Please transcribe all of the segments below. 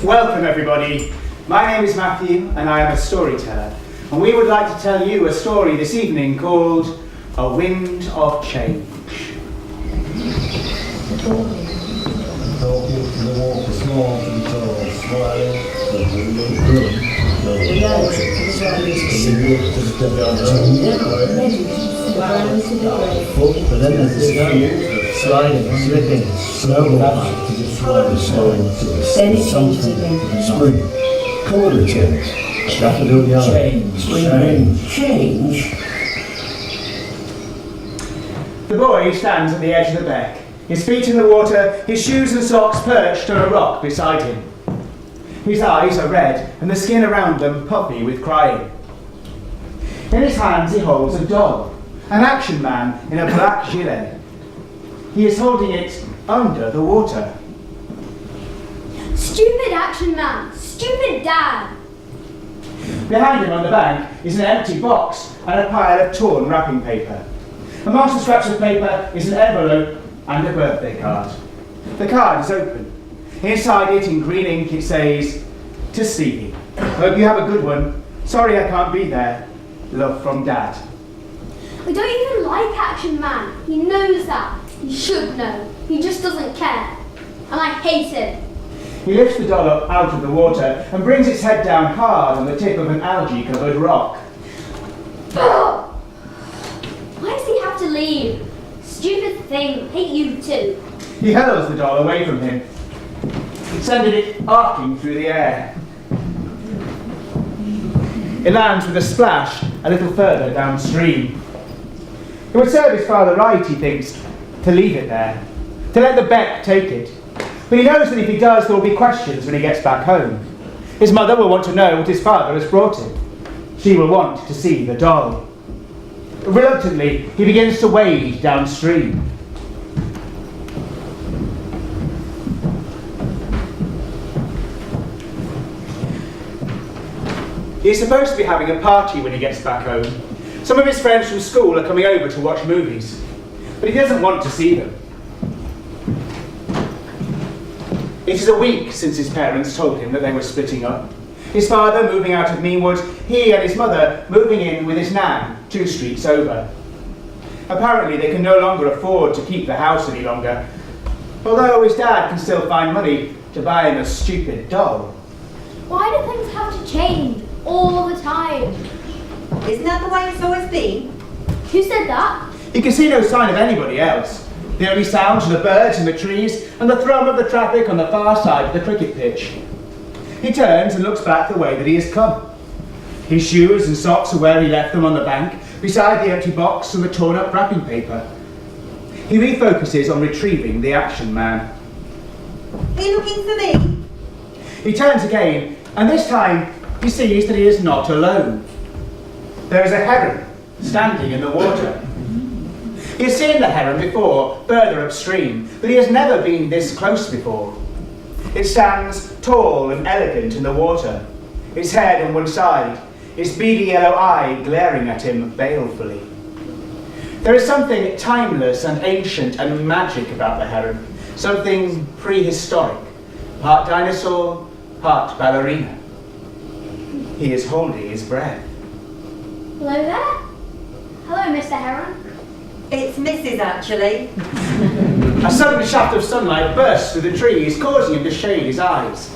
Welcome everybody. My name is Matthew and I am a storyteller. And we would like to tell you a story this evening called A Wind of Change. But then there's the snow, sliding, slipping, snowball, then it changes again. Spring, colour change, daffodil yellow, change. The boy stands at the edge of the beck, his feet in the water, his shoes and socks perched on a rock beside him. His eyes are red and the skin around them puffy with crying. In his hands he holds a doll, an action man in a black gilet. He is holding it under the water. Stupid action man! Stupid dad! Behind him on the bank is an empty box and a pile of torn wrapping paper. Amongst the scraps of paper is an envelope and a birthday card. The card is open. Inside it, in green ink, it says, "To Stevie. Hope you have a good one. Sorry I can't be there. Love from Dad." We don't even like Action Man. He knows that. He should know. He just doesn't care. And I hate him. He lifts the doll up out of the water and brings its head down hard on the tip of an algae-covered rock. Ugh. Why does he have to leave? Stupid thing. Hate you too. He hurls the doll away from him, sending it arcing through the air. It lands with a splash a little further downstream. It would serve his father right, he thinks, to leave it there, to let the beck take it. But he knows that if he does, there will be questions when he gets back home. His mother will want to know what his father has brought him. She will want to see the doll. Reluctantly, he begins to wade downstream. He's supposed to be having a party when he gets back home. Some of his friends from school are coming over to watch movies, but he doesn't want to see them. It is a week since his parents told him that they were splitting up. His father moving out of Meanwood, he and his mother moving in with his nan 2 streets over. Apparently they can no longer afford to keep the house any longer, although his dad can still find money to buy him a stupid doll. Why do things have to change all the time? Isn't that the way it's always been? Who said that? He can see no sign of anybody else. The only sounds are the birds in the trees and the thrum of the traffic on the far side of the cricket pitch. He turns and looks back the way that he has come. His shoes and socks are where he left them on the bank, beside the empty box and the torn up wrapping paper. He refocuses on retrieving the action man. Are you looking for me? He turns again, and this time he sees that he is not alone. There is a heron standing in the water. He has seen the heron before, further upstream, but he has never been this close before. It stands tall and elegant in the water, its head on one side, its beady yellow eye glaring at him balefully. There is something timeless and ancient and magic about the heron, something prehistoric, part dinosaur, part ballerina. He is holding his breath. Hello there? Hello, Mr. Heron. It's Mrs. actually. A sudden shaft of sunlight bursts through the trees, causing him to shade his eyes.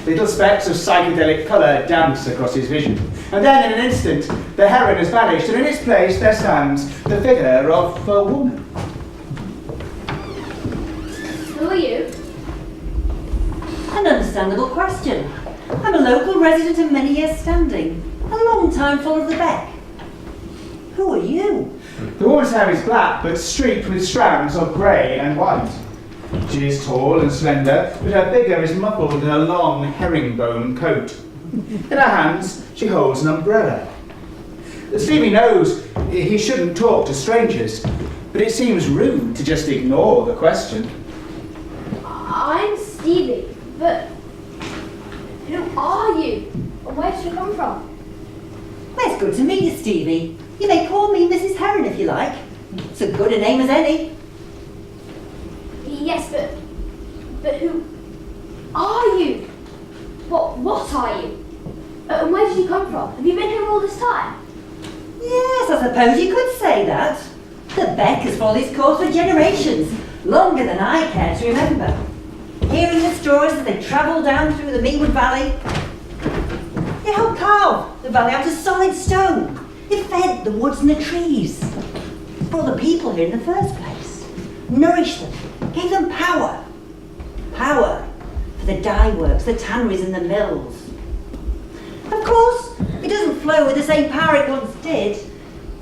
Little specks of psychedelic colour dance across his vision. And then, in an instant, the heron has vanished, and in its place there stands the figure of a woman. Who are you? An understandable question. I'm a local resident of many years standing. A long time full of the beck. Who are you? The woman's hair is black, but streaked with strands of grey and white. She is tall and slender, but her figure is muffled in a long herringbone coat. In her hands, she holds an umbrella. Stevie knows he shouldn't talk to strangers, but it seems rude to just ignore the question. I'm Stevie, but who are you? And where did you come from? Well, it's good to meet you, Stevie. You may call me Mrs. Heron if you like. It's as good a name as any. Yes, but But who are you? What are you? And where did you come from? Have you been here all this time? Yes, I suppose you could say that. The beck has followed its course for generations, longer than I care to remember. Hearing the stories as they travel down through the Meanwood Valley. It helped carve the valley out of solid stone. It fed the woods and the trees. Brought the people here in the first place. Nourished them. Gave them power. Power for the dye works, the tanneries and the mills. Of course, it doesn't flow with the same power it once did,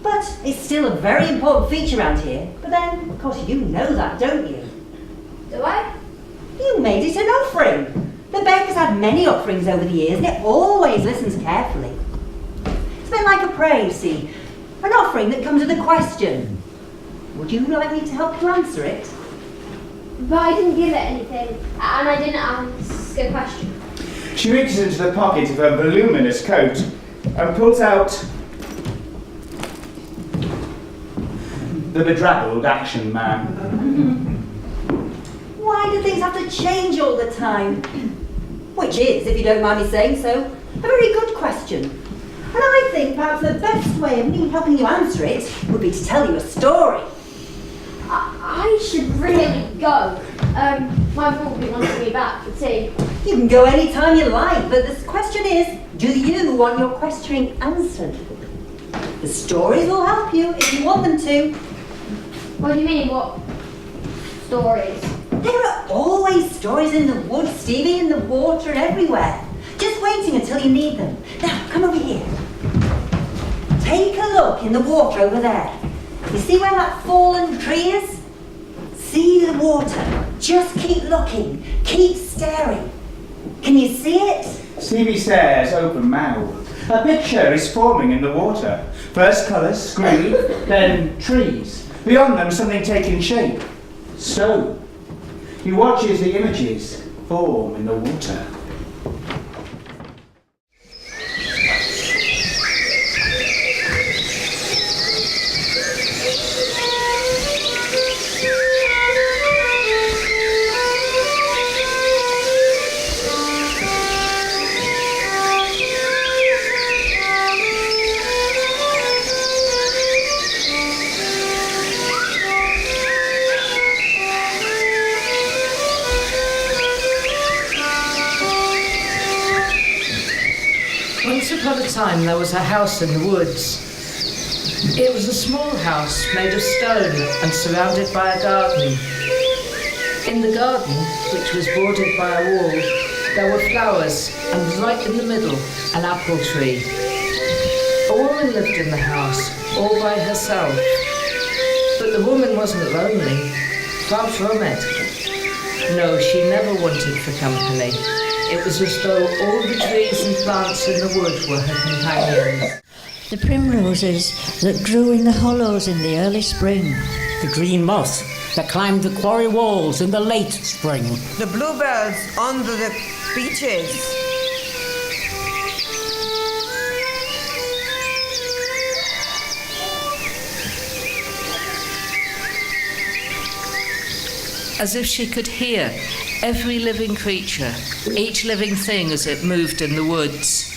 but it's still a very important feature around here. But then, of course, you know that, don't you? Do I? You made it an offering. The beck has had many offerings over the years, and it always listens carefully. It's been like a prayer, you see, an offering that comes with a question. Would you like me to help you answer it? But I didn't give it anything, and I didn't ask a question. She reaches into the pocket of her voluminous coat and pulls out the bedraggled action man. Why do things have to change all the time? Which is, if you don't mind me saying so, a very good question. And I think perhaps the best way of me helping you answer it would be to tell you a story. I should really go. My mum will be wanting me back for tea. You can go any time you like, but the question is, do you want your question answered? The stories will help you if you want them to. What do you mean, what stories? There are always stories in the woods, Stevie, in the water and everywhere. Just waiting until you need them. Now, come over here. Take a look in the water over there. You see where that fallen tree is? See the water. Just keep looking. Keep staring. Can you see it? Stevie stares open-mouthed. A picture is forming in the water. First colours, green, then trees. Beyond them, something taking shape. Stone. He watches the images form in the water. Once upon a time there was a house in the woods. It was a small house made of stone and surrounded by a garden. In the garden, which was bordered by a wall, there were flowers and right in the middle, an apple tree. A woman lived in the house, all by herself. But the woman wasn't lonely, far from it. No, she never wanted for company. It was as though all the trees and plants in the wood were her companions. The primroses that grew in the hollows in the early spring. The green moss that climbed the quarry walls in the late spring. The bluebells under the beeches. As if she could hear every living creature, each living thing as it moved in the woods.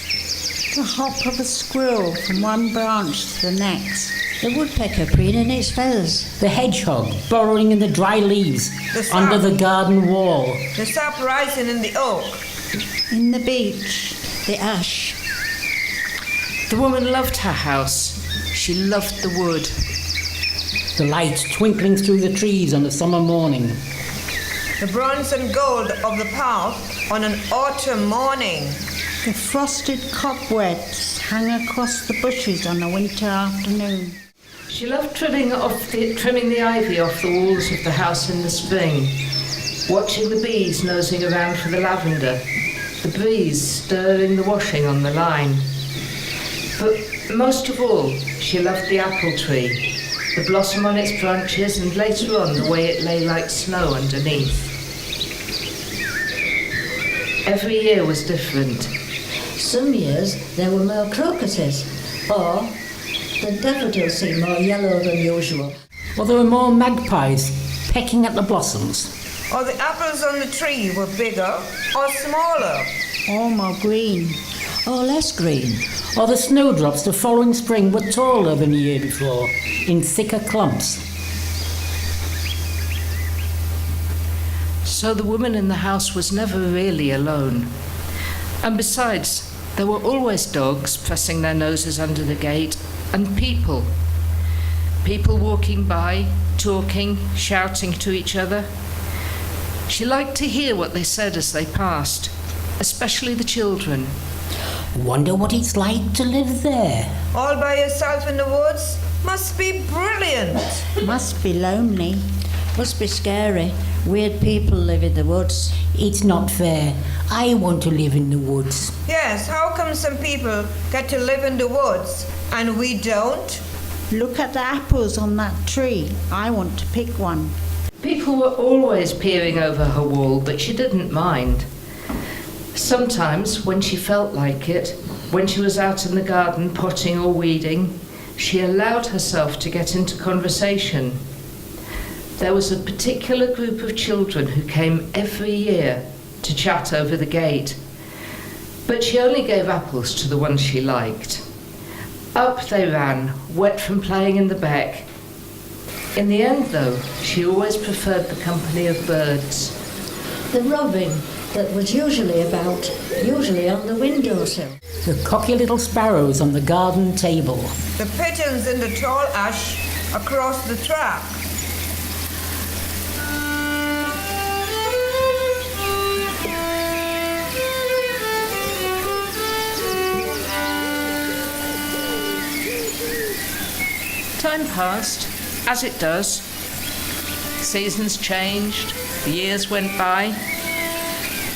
The hop of a squirrel from one branch to the next. The woodpecker preening its feathers. The hedgehog burrowing in the dry leaves under the garden wall. The sap rising in the oak. In the beech, the ash. The woman loved her house. She loved the wood. The light twinkling through the trees on a summer morning. The bronze and gold of the path on an autumn morning. The frosted cobwebs hang across the bushes on a winter afternoon. She loved trimming the ivy off the walls of the house in the spring, watching the bees nosing around for the lavender, the breeze stirring the washing on the line. But most of all, she loved the apple tree, the blossom on its branches, and later on the way it lay like snow underneath. Every year was different. Some years there were more crocuses, or the daffodils seemed more yellow than usual. Or there were more magpies pecking at the blossoms. or the apples on the tree were bigger or smaller? Or more green. Or less green. Or the snowdrops the following spring were taller than the year before, in thicker clumps. So the woman in the house was never really alone. And besides, there were always dogs pressing their noses under the gate, and people. People walking by, talking, shouting to each other. She liked to hear what they said as they passed, especially the children. Wonder what it's like to live there. All by yourself in the woods? Must be brilliant. Must be lonely. Must be scary. Weird people live in the woods. It's not fair. I want to live in the woods. Yes, how come some people get to live in the woods and we don't? Look at the apples on that tree. I want to pick one. People were always peering over her wall, but she didn't mind. Sometimes, when she felt like it, when she was out in the garden potting or weeding, she allowed herself to get into conversation. There was a particular group of children who came every year to chat over the gate, but she only gave apples to the ones she liked. Up they ran, wet from playing in the beck. In the end, though, she always preferred the company of birds. The robin that was usually on the windowsill. The cocky little sparrows on the garden table. The pigeons in the tall ash across the track. Time passed, as it does. Seasons changed, the years went by,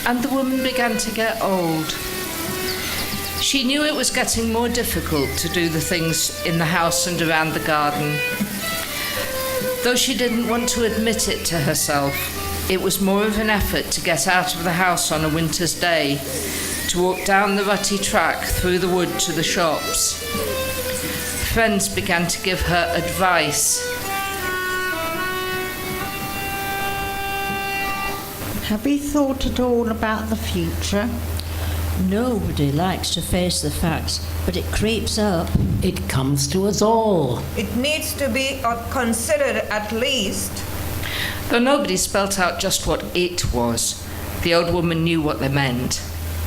and the woman began to get old. She knew it was getting more difficult to do the things in the house and around the garden. Though she didn't want to admit it to herself, it was more of an effort to get out of the house on a winter's day, to walk down the rutty track through the wood to the shops. Friends began to give her advice. Have you thought at all about the future? Nobody likes to face the facts, but it creeps up. It comes to us all. It needs to be considered at least. Though nobody spelt out just what it was, the old woman knew what they meant.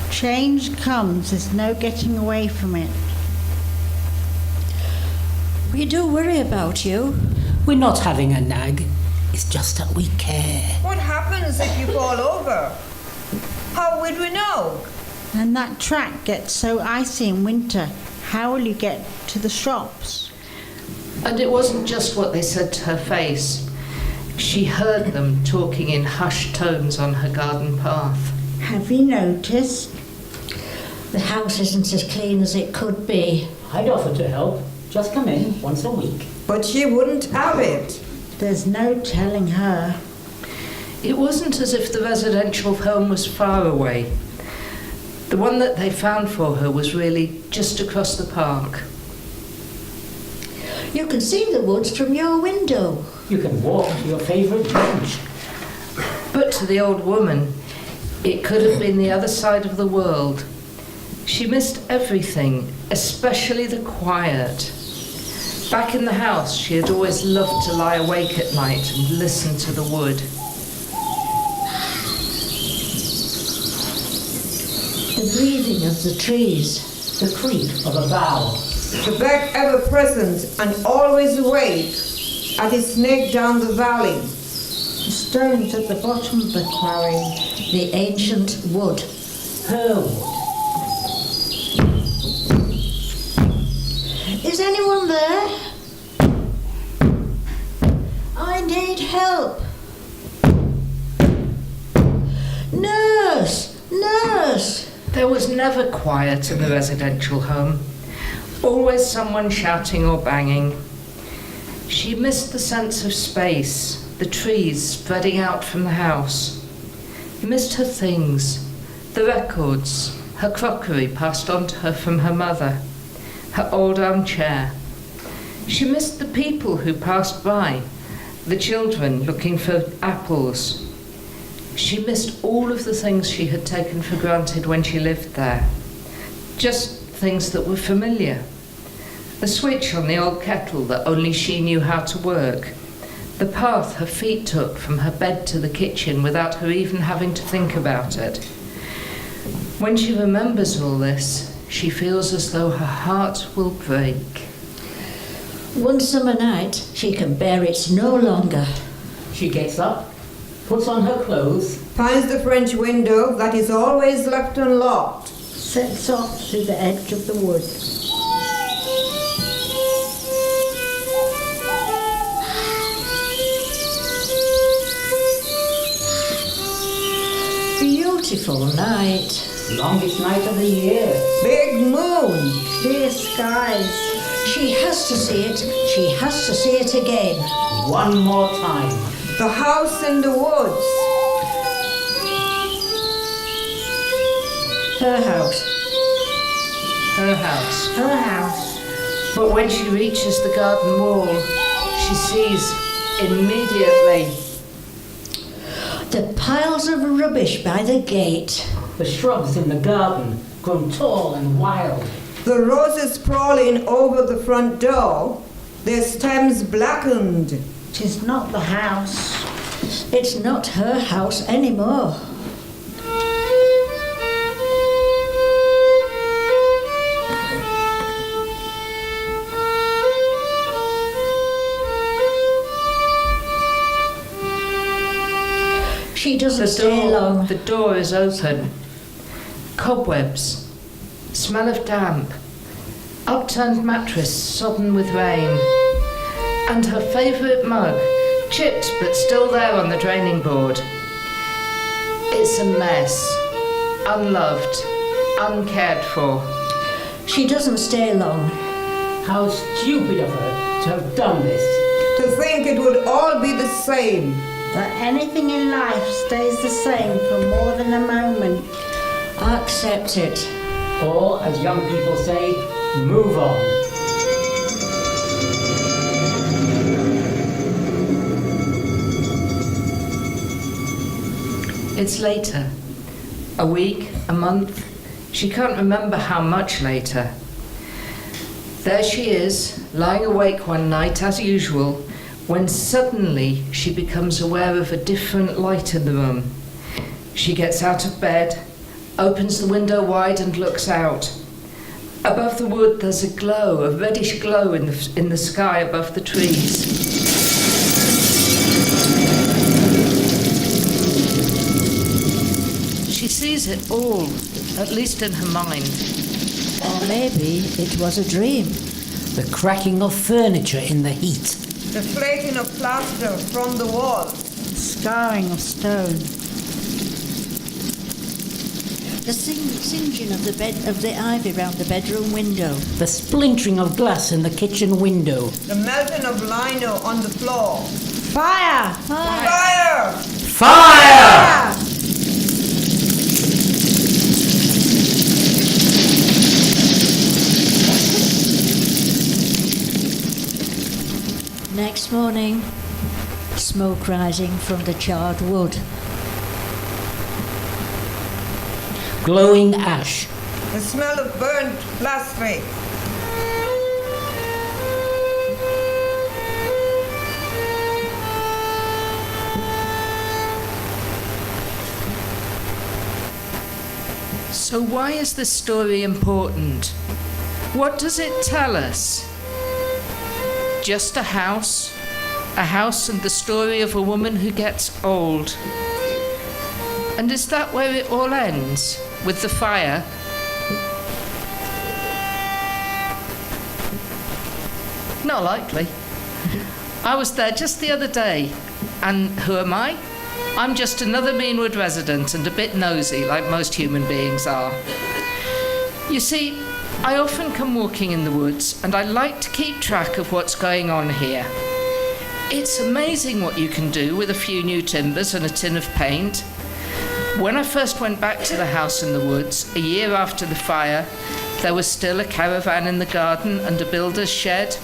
Change comes, there's no getting away from it. We do worry about you. We're not having a nag. It's just that we care. What happens if you fall over? How would we know? And that track gets so icy in winter. How will you get to the shops? And it wasn't just what they said to her face. She heard them talking in hushed tones on her garden path. Have you noticed? The house isn't as clean as it could be. I'd offer to help. Just come in once a week. But she wouldn't have it. There's no telling her. It wasn't as if the residential home was far away. The one that they found for her was really just across the park. You can see the woods from your window. You can walk to your favourite bench. But to the old woman, it could have been the other side of the world. She missed everything, especially the quiet. Back in the house, she had always loved to lie awake at night and listen to the wood. The breathing of the trees. The creak of a bough. The beck ever present and always awake as it snaked down the valley. The stones at the bottom of the quarry. The ancient wood. Her wood. Is anyone there? I need help. Nurse! Nurse! There was never quiet in the residential home. Always someone shouting or banging. She missed the sense of space, the trees spreading out from the house. Missed her things, the records, her crockery passed on to her from her mother, her old armchair. She missed the people who passed by, the children looking for apples. She missed all of the things she had taken for granted when she lived there. Just things that were familiar. The switch on the old kettle that only she knew how to work. The path her feet took from her bed to the kitchen without her even having to think about it. When she remembers all this, she feels as though her heart will break. One summer night, she can bear it no longer. She gets up, puts on her clothes, Finds the French window that is always left unlocked. Sets off to the edge of the wood. Beautiful night. longest night of the year. Big moon. Clear skies. She has to see it. She has to see it again. One more time. The house in the woods. Her house. Her house. Her house. But when she reaches the garden wall, she sees immediately the piles of rubbish by the gate. The shrubs in the garden grown tall and wild. The roses sprawling over the front door, their stems blackened. 'Tis not the house. It's not her house anymore. She doesn't stay long. The door is open. Cobwebs, smell of damp, upturned mattress sodden with rain, and her favourite mug, chipped but still there on the draining board. It's a mess, unloved, uncared for. She doesn't stay long. How stupid of her to have done this. To think it would all be the same. That anything in life stays the same for more than a moment. Accept it. Or, as young people say, move on. It's later. A week, a month. She can't remember how much later. There she is, lying awake one night as usual, when suddenly she becomes aware of a different light in the room. She gets out of bed, opens the window wide and looks out. Above the wood there's a glow, a reddish glow in the sky above the trees. She sees it all, at least in her mind. Or maybe it was a dream. The cracking of furniture in the heat. The flaking of plaster from the wall. Scarring of stone. The singeing of the ivy round the bedroom window. The splintering of glass in the kitchen window. The melting of lino on the floor. Fire! Fire! Fire! Next morning, smoke rising from the charred wood. Glowing ash. The smell of burnt plastic. So why is this story important? What does it tell us? Just a house and the story of a woman who gets old. And is that where it all ends? With the fire? Not likely. I was there just the other day, and who am I? I'm just another Meanwood resident and a bit nosy, like most human beings are. You see, I often come walking in the woods, and I like to keep track of what's going on here. It's amazing what you can do with a few new timbers and a tin of paint. When I first went back to the house in the woods, a year after the fire, there was still a caravan in the garden and a builder's shed.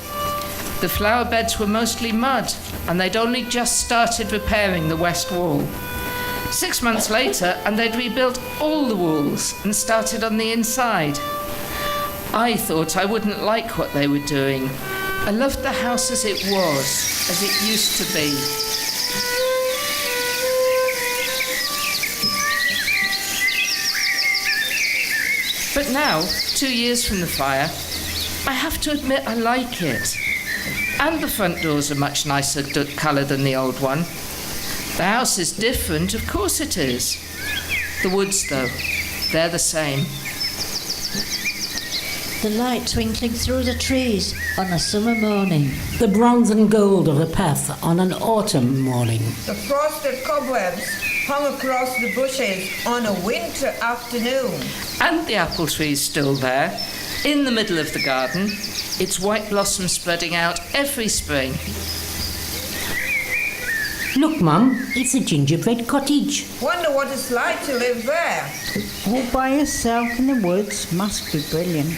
The flower beds were mostly mud, and they'd only just started repairing the west wall. 6 months later, and they'd rebuilt all the walls and started on the inside. I thought I wouldn't like what they were doing. I loved the house as it was, as it used to be. But now, 2 years from the fire, I have to admit I like it. And the front doors are much nicer colour than the old one. The house is different, of course it is. The woods, though, they're the same. The light twinkling through the trees on a summer morning. The bronze and gold of the path on an autumn morning. The frosted cobwebs hung across the bushes on a winter afternoon. And the apple tree's still there, in the middle of the garden, its white blossom spreading out every spring. Look, Mum, it's a gingerbread cottage. Wonder what it's like to live there. All by yourself in the woods must be brilliant.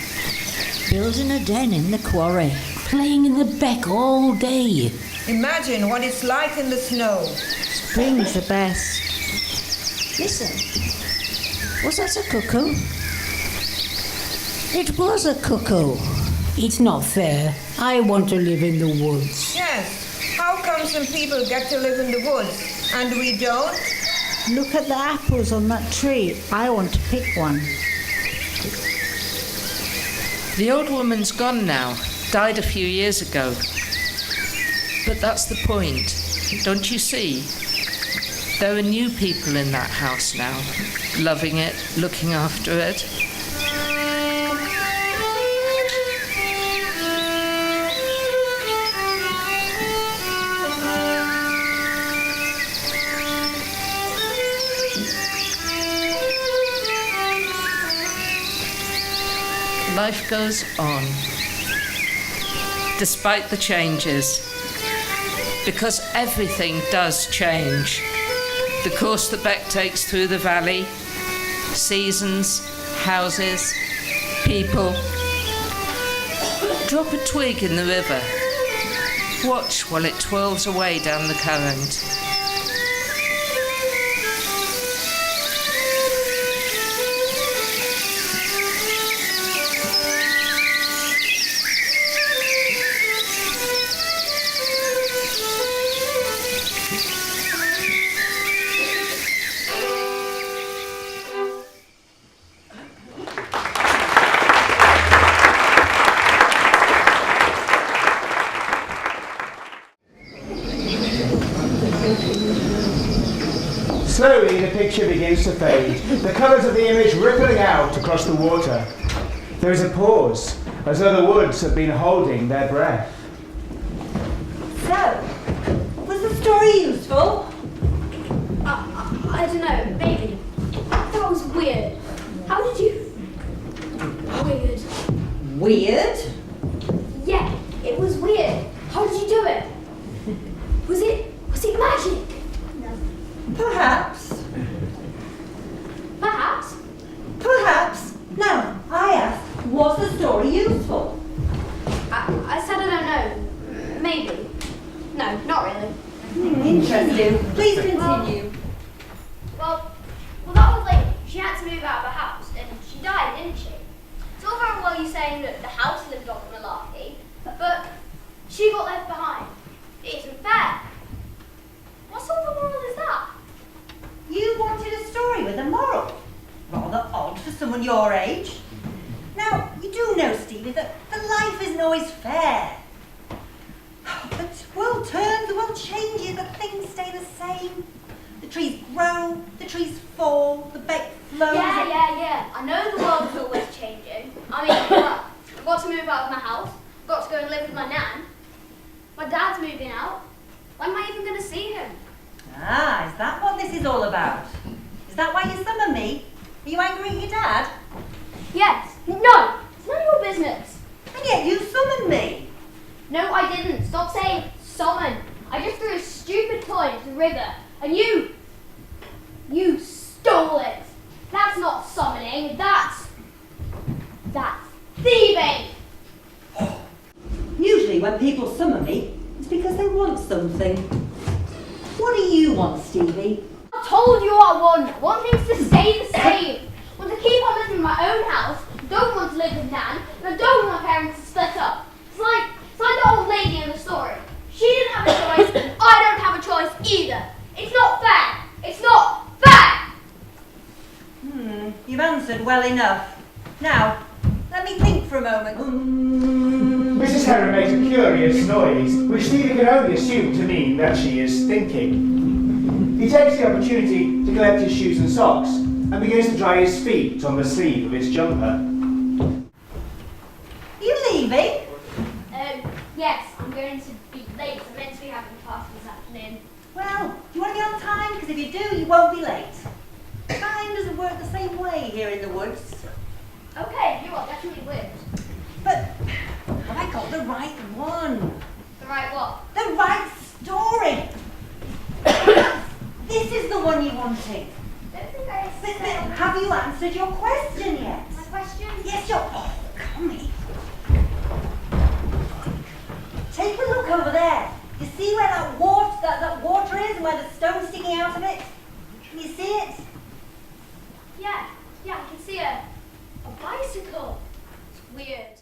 Building a den in the quarry. Playing in the beck all day. Imagine what it's like in the snow. Spring's the best. Listen, was that a cuckoo? It was a cuckoo. It's not fair. I want to live in the woods. Yes. How come some people get to live in the woods and we don't? Look at the apples on that tree. I want to pick one. The old woman's gone now, died a few years ago. But that's the point, don't you see? There are new people in that house now, loving it, looking after it. Life goes on, despite the changes, because everything does change. The course the beck takes through the valley, seasons, houses, people. Drop a twig in the river. Watch while it twirls away down the current. Slowly the picture begins to fade, the colours of the image rippling out across the water. There is a pause, as though the woods have been holding their breath. So, was the story useful? I don't know, maybe. That was weird. How did you... Weird. Weird? Yeah, it was weird. How did you do it? Was it magic? Perhaps. Perhaps. Perhaps. Now, I asked, was the story useful? I said I don't know. Maybe. No, not really. Interesting. Please continue. Well, that was like, she had to move out of the house, and she died, didn't she? It's all very well you saying that the house lived on malarkey, but she got left behind. It isn't fair. What sort of moral is that? You wanted a story with a moral. Rather odd for someone your age. Now, you do know, Stevie, that life isn't always fair. The world turns, the world changes, but things stay the same. The trees grow, the trees fall, the beck flows. Yeah. I know the world is always changing. I mean, I've got to move out of my house. I've got to go and live with my nan. My dad's moving out. When am I even going to see him? Ah, is that what this is all about? Is that why you summon me? Are you angry at your dad? Yes. No. It's none of your business. And yet you summoned me. No, I didn't. Stop saying summon. I just threw a stupid toy into the river, and you stole it. That's not summoning. That's thieving. Usually when people summon me, it's because they want something. What do you want, Stevie? I'll told you what I want. I want things to stay the same. I want to keep on living in my own house. I don't want to live with Nan. And I don't want my parents to split up. It's like the old lady in the story. She didn't have a choice, and I don't have a choice either. It's not fair. It's not fair. You've answered well enough. Now, let me think for a moment. Mrs. Heron makes a curious noise, which Stephen can only assume to mean that she is thinking. He takes the opportunity to collect his shoes and socks, and begins to dry his feet on the sleeve of his jumper. You leaving? Yes, I'm going to be late. I'm meant to be having a class this afternoon. Well, do you want to be on time? Because if you do, you won't be late. Time doesn't work the same way here in the woods. Okay, you are definitely weird. But I got the right one. The right what? The right story. This is the one you wanted. I don't think I said. Have you answered your question yet? My question? Yes, you're. Oh, come here. Take a look over there. You see where that water is and where the stone's sticking out of it? Can you see it? Yeah, I can see a bicycle. It's weird.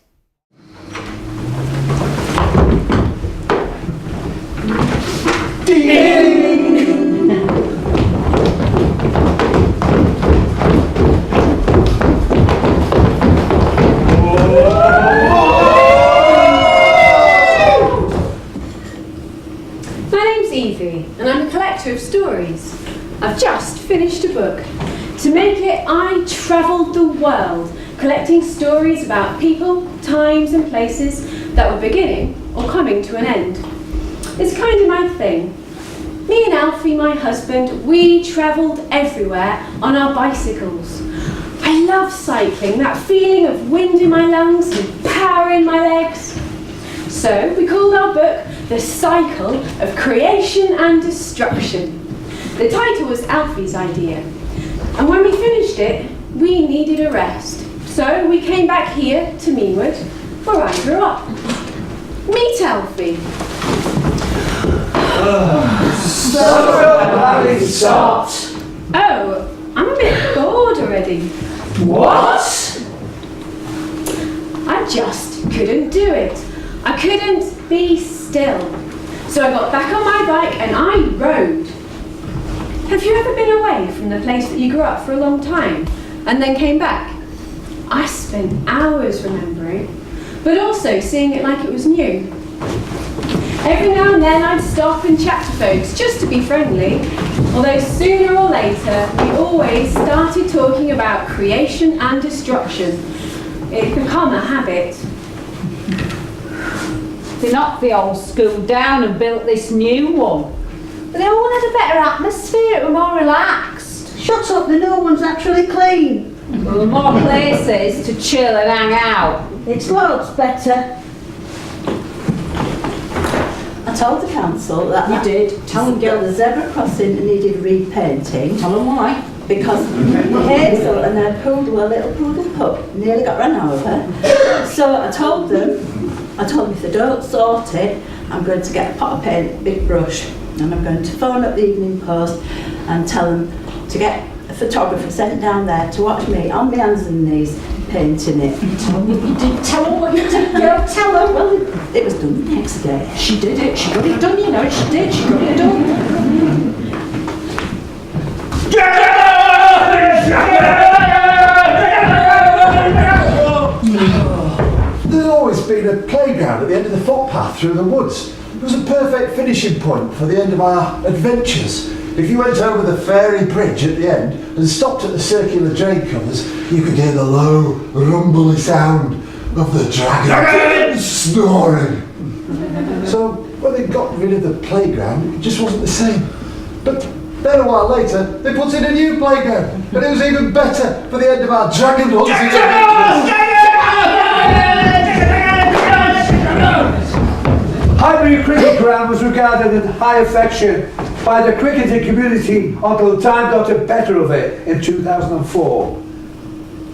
And I'm a collector of stories. I've just finished a book. To make it, I travelled the world, collecting stories about people, times and places that were beginning or coming to an end. It's kind of my thing. Me and Alfie, my husband, we travelled everywhere on our bicycles. I love cycling, that feeling of wind in my lungs and power in my legs. So we called our book The Cycle of Creation and Destruction. The title was Alfie's idea. And when we finished it, we needed a rest. So we came back here to Meanwood, where I grew up. Meet Alfie. Oh, I'm a bit bored already. What? I just couldn't do it. I couldn't be still. So I got back on my bike and I rode. Have you ever been away from the place that you grew up for a long time and then came back? I spent hours remembering, but also seeing it like it was new. Every now and then I'd stop and chat to folks just to be friendly, although sooner or later we always started talking about creation and destruction. It'd become a habit. They knocked the old school down and built this new one. But the old one had a better atmosphere, it was more relaxed. Shut up, the new one's actually clean. Well, there were more places to chill and hang out. It's loads better. I told the council that You did. Tell them, girl. the zebra crossing needed repainting. Tell them why. Because Hazel and her poodle, a little poodle pup, nearly got run over. So I told them if they don't sort it, I'm going to get a pot of paint, big brush, and I'm going to phone up the Evening Post and tell them to get a photographer sent down there to watch me on my hands and knees painting it. Tell them you did. Tell them what you did, girl. Tell them. Well, it was done the next day. She did it. She got it done, you know. She did. She got it done. There's always been a playground at the end of the footpath through the woods. It was a perfect finishing point for the end of our adventures. If you went over the fairy bridge at the end and stopped at the circular drain covers, you could hear the low, rumbly sound of the dragon snoring. So when they got rid of the playground, it just wasn't the same. But then a while later, they put in a new playground, and it was even better for the end of our dragon hunting. Highbury Cricket Ground was regarded in high affection by the cricketing community until time got the better of it in 2004.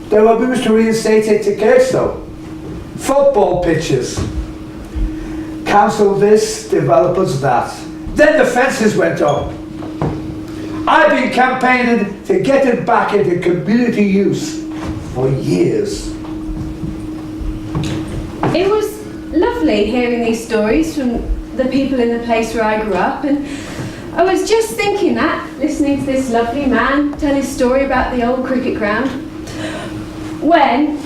There were moves to reinstate it to Kirkstone. Football pitches. Council this, developers that. Then the fences went up. I've been campaigning to get it back into community use for years. It was lovely hearing these stories from the people in the place where I grew up, and I was just thinking that, listening to this lovely man tell his story about the old cricket ground, when...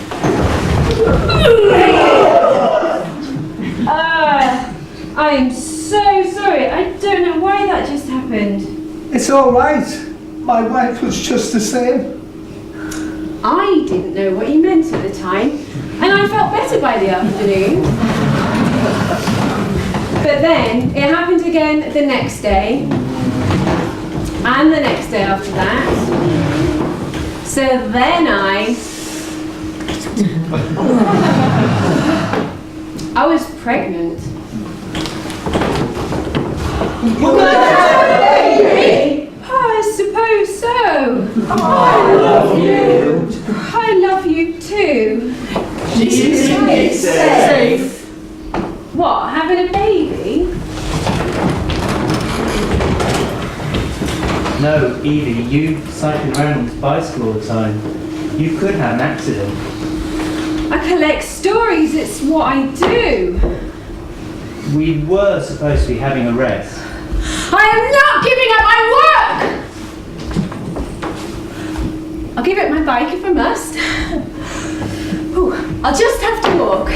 I am so sorry, I don't know why that just happened. It's all right. My wife was just the same. I didn't know what he meant at the time, and I felt better by the afternoon. But then it happened again the next day, and the next day after that. So then I was pregnant. I suppose so. I love you. I love you too. It's safe. What, having a baby? No, Evie, you cycle around on a bicycle all the time. You could have an accident. I collect stories, it's what I do. We were supposed to be having a rest. I am not giving up my work! I'll give up my bike if I must. Ooh, I'll just have to walk.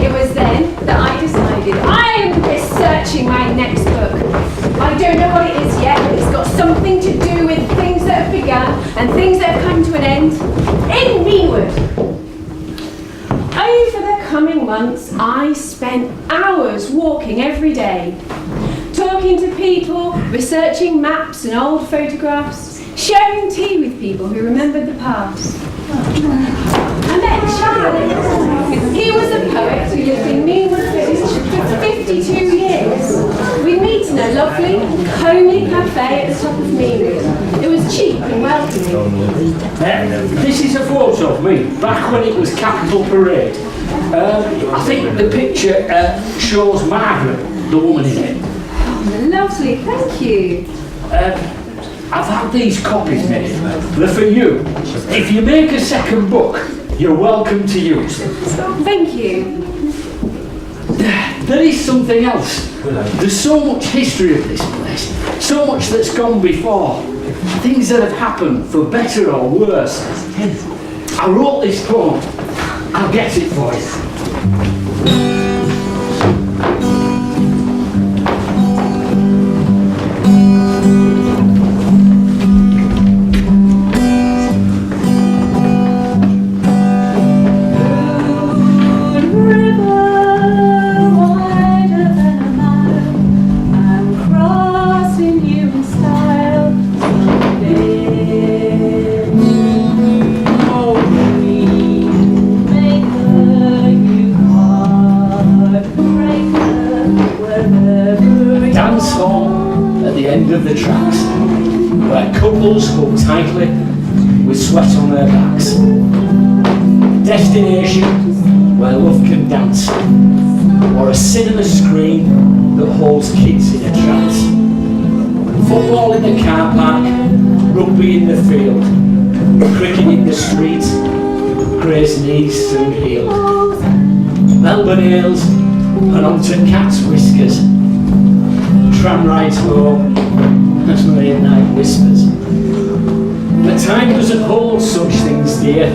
It was then that I decided I am researching my next book. I don't know what it is yet, but it's got something to do with things that have begun and things that have come to an end in Meanwood. Over the coming months, I spent hours walking every day, talking to people, researching maps and old photographs, sharing tea with people who remembered the past. I met Chage. He was a poet who lived in Meanwood for 52 years. We'd meet in a lovely, homely cafe at the top of Meanwood. It was cheap and welcoming. This is a photo of me, back when it was Capitol Parade. I think the picture shows Margaret, the woman in it. Oh, lovely, thank you. I've had these copies made. They're for you. If you make a second book, you're welcome to use them. Thank you. There is something else. There's so much history of this place, so much that's gone before, things that have happened for better or worse. I wrote this poem. I'll get it for you. Of the tracks, where couples hug tightly with sweat on their backs. Destination where love can dance, or a cinema screen that holds kids in a trance. Football in the car park, rugby in the field, cricket in the street, Gray's knees soon healed. Melbourne ales and onto cat's whiskers, tram rides home as late night whispers. But time doesn't hold such things, dear.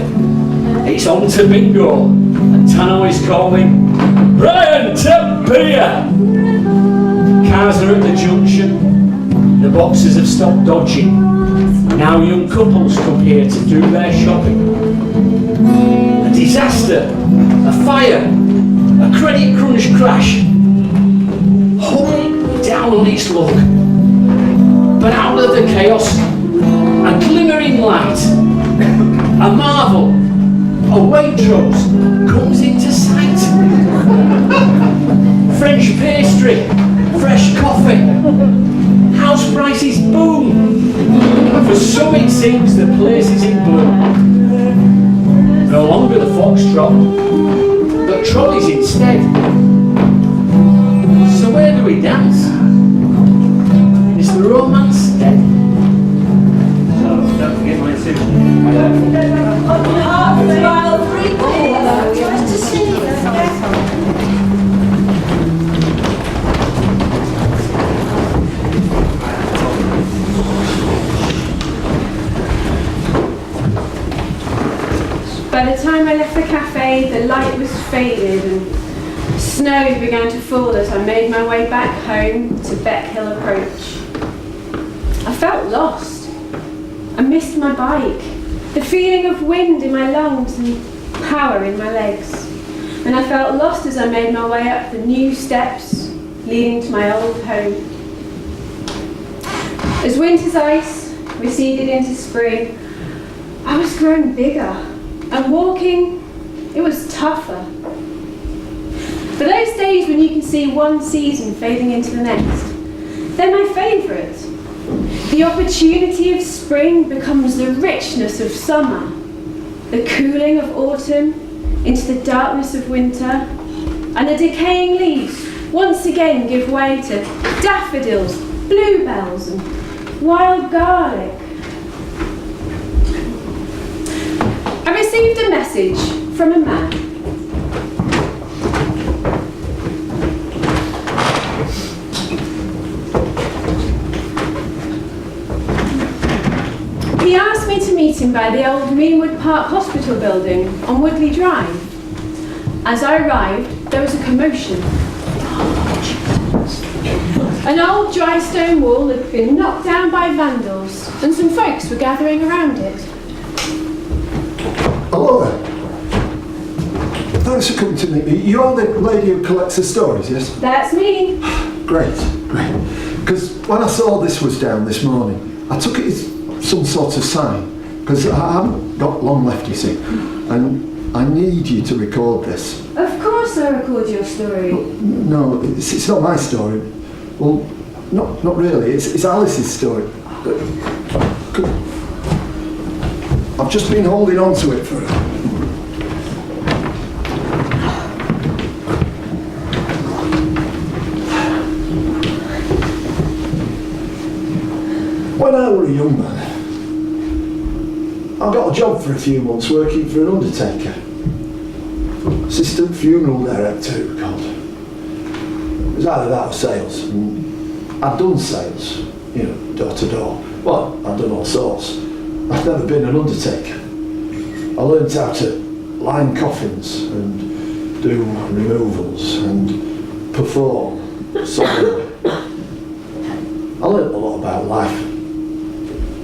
It's on to bingo, and Tano is calling, Brian to beer! Cars are at the junction, the boxes have stopped dodging. Now young couples come here to do their shopping. A disaster, a fire, a credit crunch crash. Holy down on its luck. But out of the chaos, a glimmering light, a marvel, a Waitrose comes into sight. French pastry, fresh coffee, house prices boom. For some it seems the place is in bloom. No longer the foxtrot, but trolleys instead. So where do we dance? By the time I left the cafe, the light was faded and snow began to fall as I made my way back home to Beckhill Approach. I felt lost. I missed my bike, the feeling of wind in my lungs and power in my legs. And I felt lost as I made my way up the new steps leading to my old home. As winter's ice receded into spring, I was growing bigger, and walking, it was tougher. For those days when you can see one season fading into the next, they're my favourite. The opportunity of spring becomes the richness of summer, the cooling of autumn into the darkness of winter, and the decaying leaves once again give way to daffodils, bluebells and wild garlic. I received a message from a man. He asked me to meet him by the old Meanwood Park Hospital building on Woodley Drive. As I arrived, there was a commotion. An old dry stone wall had been knocked down by vandals, and some folks were gathering around it. Hello there. Thanks for coming to meet me. You're the lady who collects the stories, yes? That's me. Great. Because when I saw this was down this morning, I took it as some sort of sign, because I haven't got long left, you see, and I need you to record this. Of course I record your story. No, it's not my story. Well, not really. It's Alice's story. I've just been holding on to it for her. When I was a young man, I got a job for a few months working for an undertaker. Assistant funeral director, it was called. It was either that or sales. And I'd done sales, door to door. Well, I'd done all sorts. I'd never been an undertaker. I learned how to line coffins and do removals and perform solemnly. I learned a lot about life.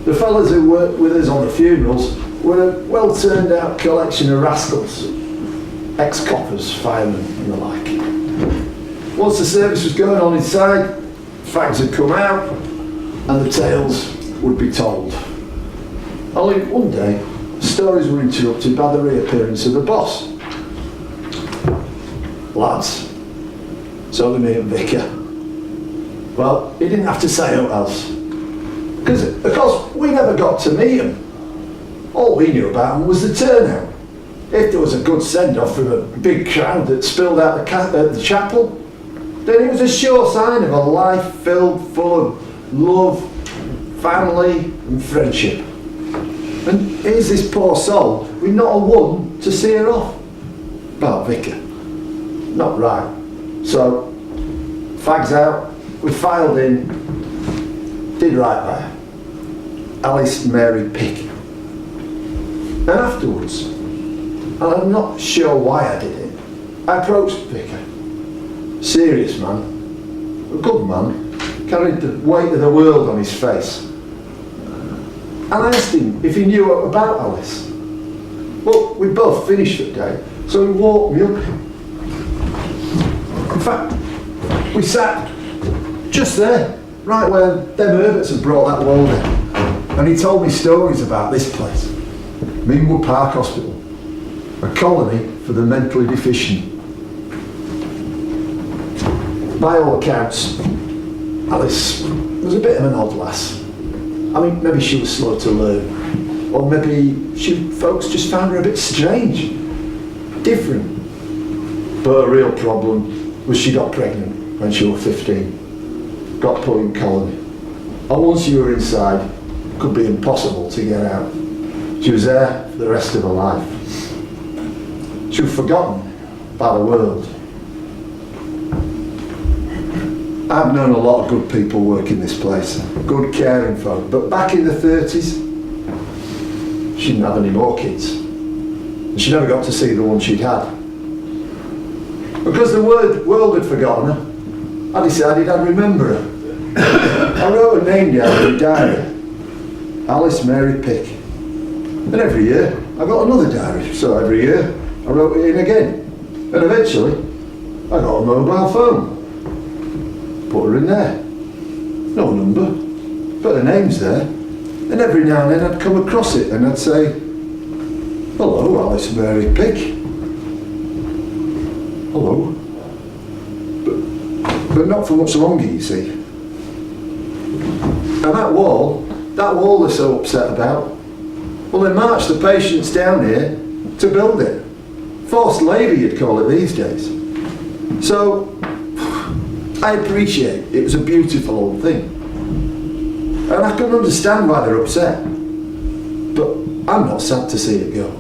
The fellas who worked with us on the funerals were a well-turned-out collection of rascals, ex-coppers, firemen and the like. Once the service was going on inside, fags would come out and the tales would be told. Only one day, stories were interrupted by the reappearance of the boss. Lads, it's only me and Vicar. Well, he didn't have to say what else. Because, of course, we never got to meet him. All we knew about him was the turnout. If there was a good send-off from a big crowd that spilled out the chapel, then it was a sure sign of a life filled full of love, family and friendship. And here's this poor soul with not a one to see her off. Well, Vicar, not right. So, fags out, we filed in, did right by her. Alice Mary Pick. And afterwards, and I'm not sure why I did it, I approached Vicar. Serious man, a good man, carried the weight of the world on his face. And I asked him if he knew about Alice. Well, we both finished the day, so he walked me up. In fact, we sat just there, right where them Herberts had brought that world in. And he told me stories about this place, Meanwood Park Hospital, a colony for the mentally deficient. By all accounts, Alice was a bit of an odd lass. I mean, maybe she was slow to learn, or maybe folks just found her a bit strange, different. But her real problem was she got pregnant when she was 15, got put in colony. And once you were inside, it could be impossible to get out. She was there for the rest of her life. She was forgotten by the world. I've known a lot of good people work in this place, good caring folk, but back in the 30s, she didn't have any more kids. and she never got to see the one she'd had. Because the world had forgotten her, I decided I'd remember her. I wrote her name down in a diary, Alice Mary Pick. And every year I got another diary, so every year I wrote it in again. And eventually I got a mobile phone. Put her in there. No number, but her name's there. And every now and then I'd come across it and I'd say, "Hello, Alice Mary Pick." Hello. But not for much longer, you see. And that wall they're so upset about, well, they marched the patients down here to build it. Forced labour, you'd call it these days. So, I appreciate it was a beautiful old thing. And I can understand why they're upset. But I'm not sad to see it go.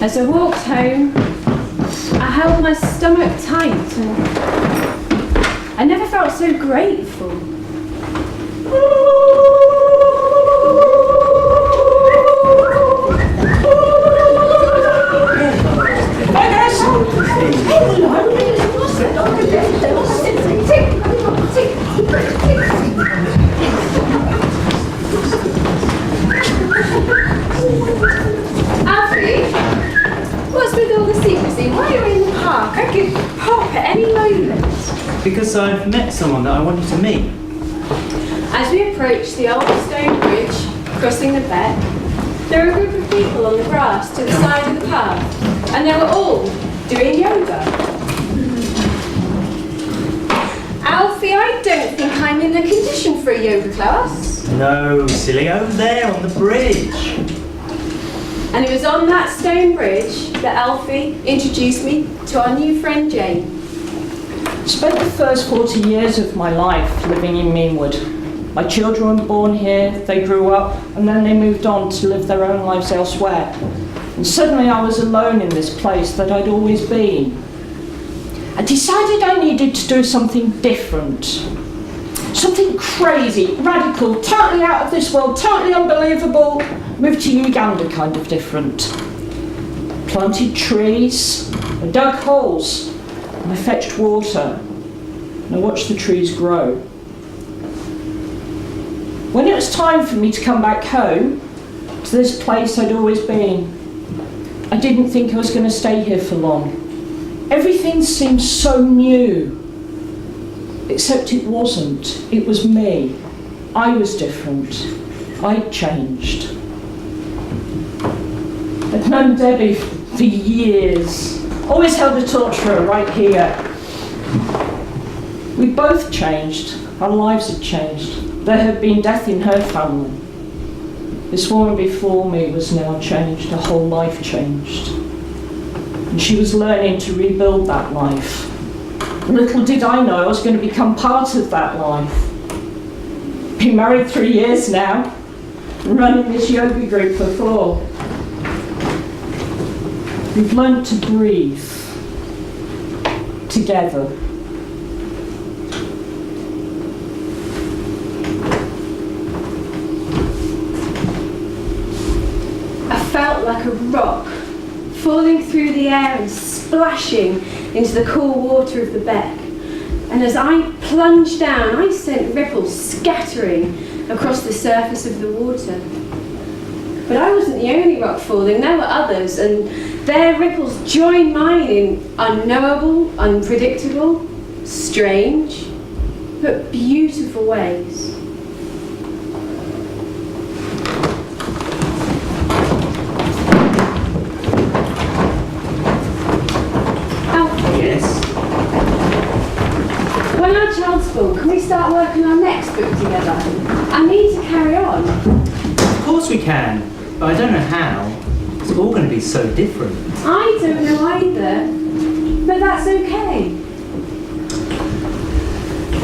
As I walked home, I held my stomach tight and I never felt so grateful. What's with all the secrecy? Why are you in the park? I could pop at any moment. Because I've met someone that I wanted to meet. As we approached the old stone bridge, crossing the beck, there were a group of people on the grass to the side of the path, and they were all doing yoga. Alfie, I don't think I'm in the condition for a yoga class. No, silly, over there on the bridge. And it was on that stone bridge that Alfie introduced me to our new friend Jane. Spent the first 40 years of my life living in Meanwood. My children were born here, they grew up, and then they moved on to live their own lives elsewhere. And suddenly I was alone in this place that I'd always been. I decided I needed to do something different. Something crazy, radical, totally out of this world, totally unbelievable. Moved to Uganda kind of different. Planted trees, I dug holes, and I fetched water, and I watched the trees grow. When it was time for me to come back home, to this place I'd always been, I didn't think I was going to stay here for long. Everything seemed so new, except it wasn't. It was me. I was different. I'd changed. I'd known Debbie for years. Always held a torch for her right here. We both changed. Our lives had changed. There had been death in her family. This woman before me was now changed. Her whole life changed. And she was learning to rebuild that life. Little did I know I was going to become part of that life. Been married 3 years now, and running this yoga group for 4. We've learned to breathe together. I felt like a rock falling through the air and splashing into the cool water of the beck. And as I plunged down, I sent ripples scattering across the surface of the water. But I wasn't the only rock falling, there were others, and their ripples joined mine in unknowable, unpredictable, strange, but beautiful ways. When our child's full, can we start working on our next book together? I need to carry on. Of course we can, but I don't know how. It's all going to be so different. I don't know either, but that's okay.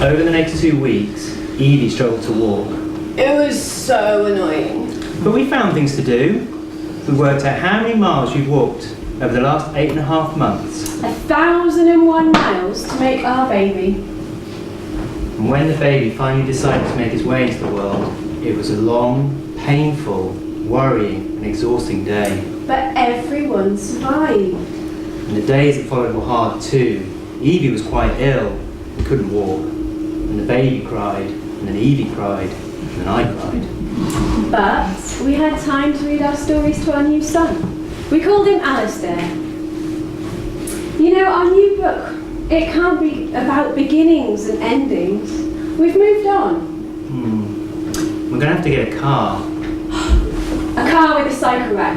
Over the next 2 weeks, Evie struggled to walk. It was so annoying. But we found things to do. We worked out how many miles you've walked over the last 8.5 months. 1,001 miles to make our baby. And when the baby finally decided to make its way into the world, it was a long, painful, worrying and exhausting day. But everyone survived. And the days that followed were hard too. Evie was quite ill and couldn't walk. And the baby cried, and then Evie cried, and then I cried. But we had time to read our stories to our new son. We called him Alistair. You know, our new book, it can't be about beginnings and endings. We've moved on. We're going to have to get a car. A car with a cycle rack.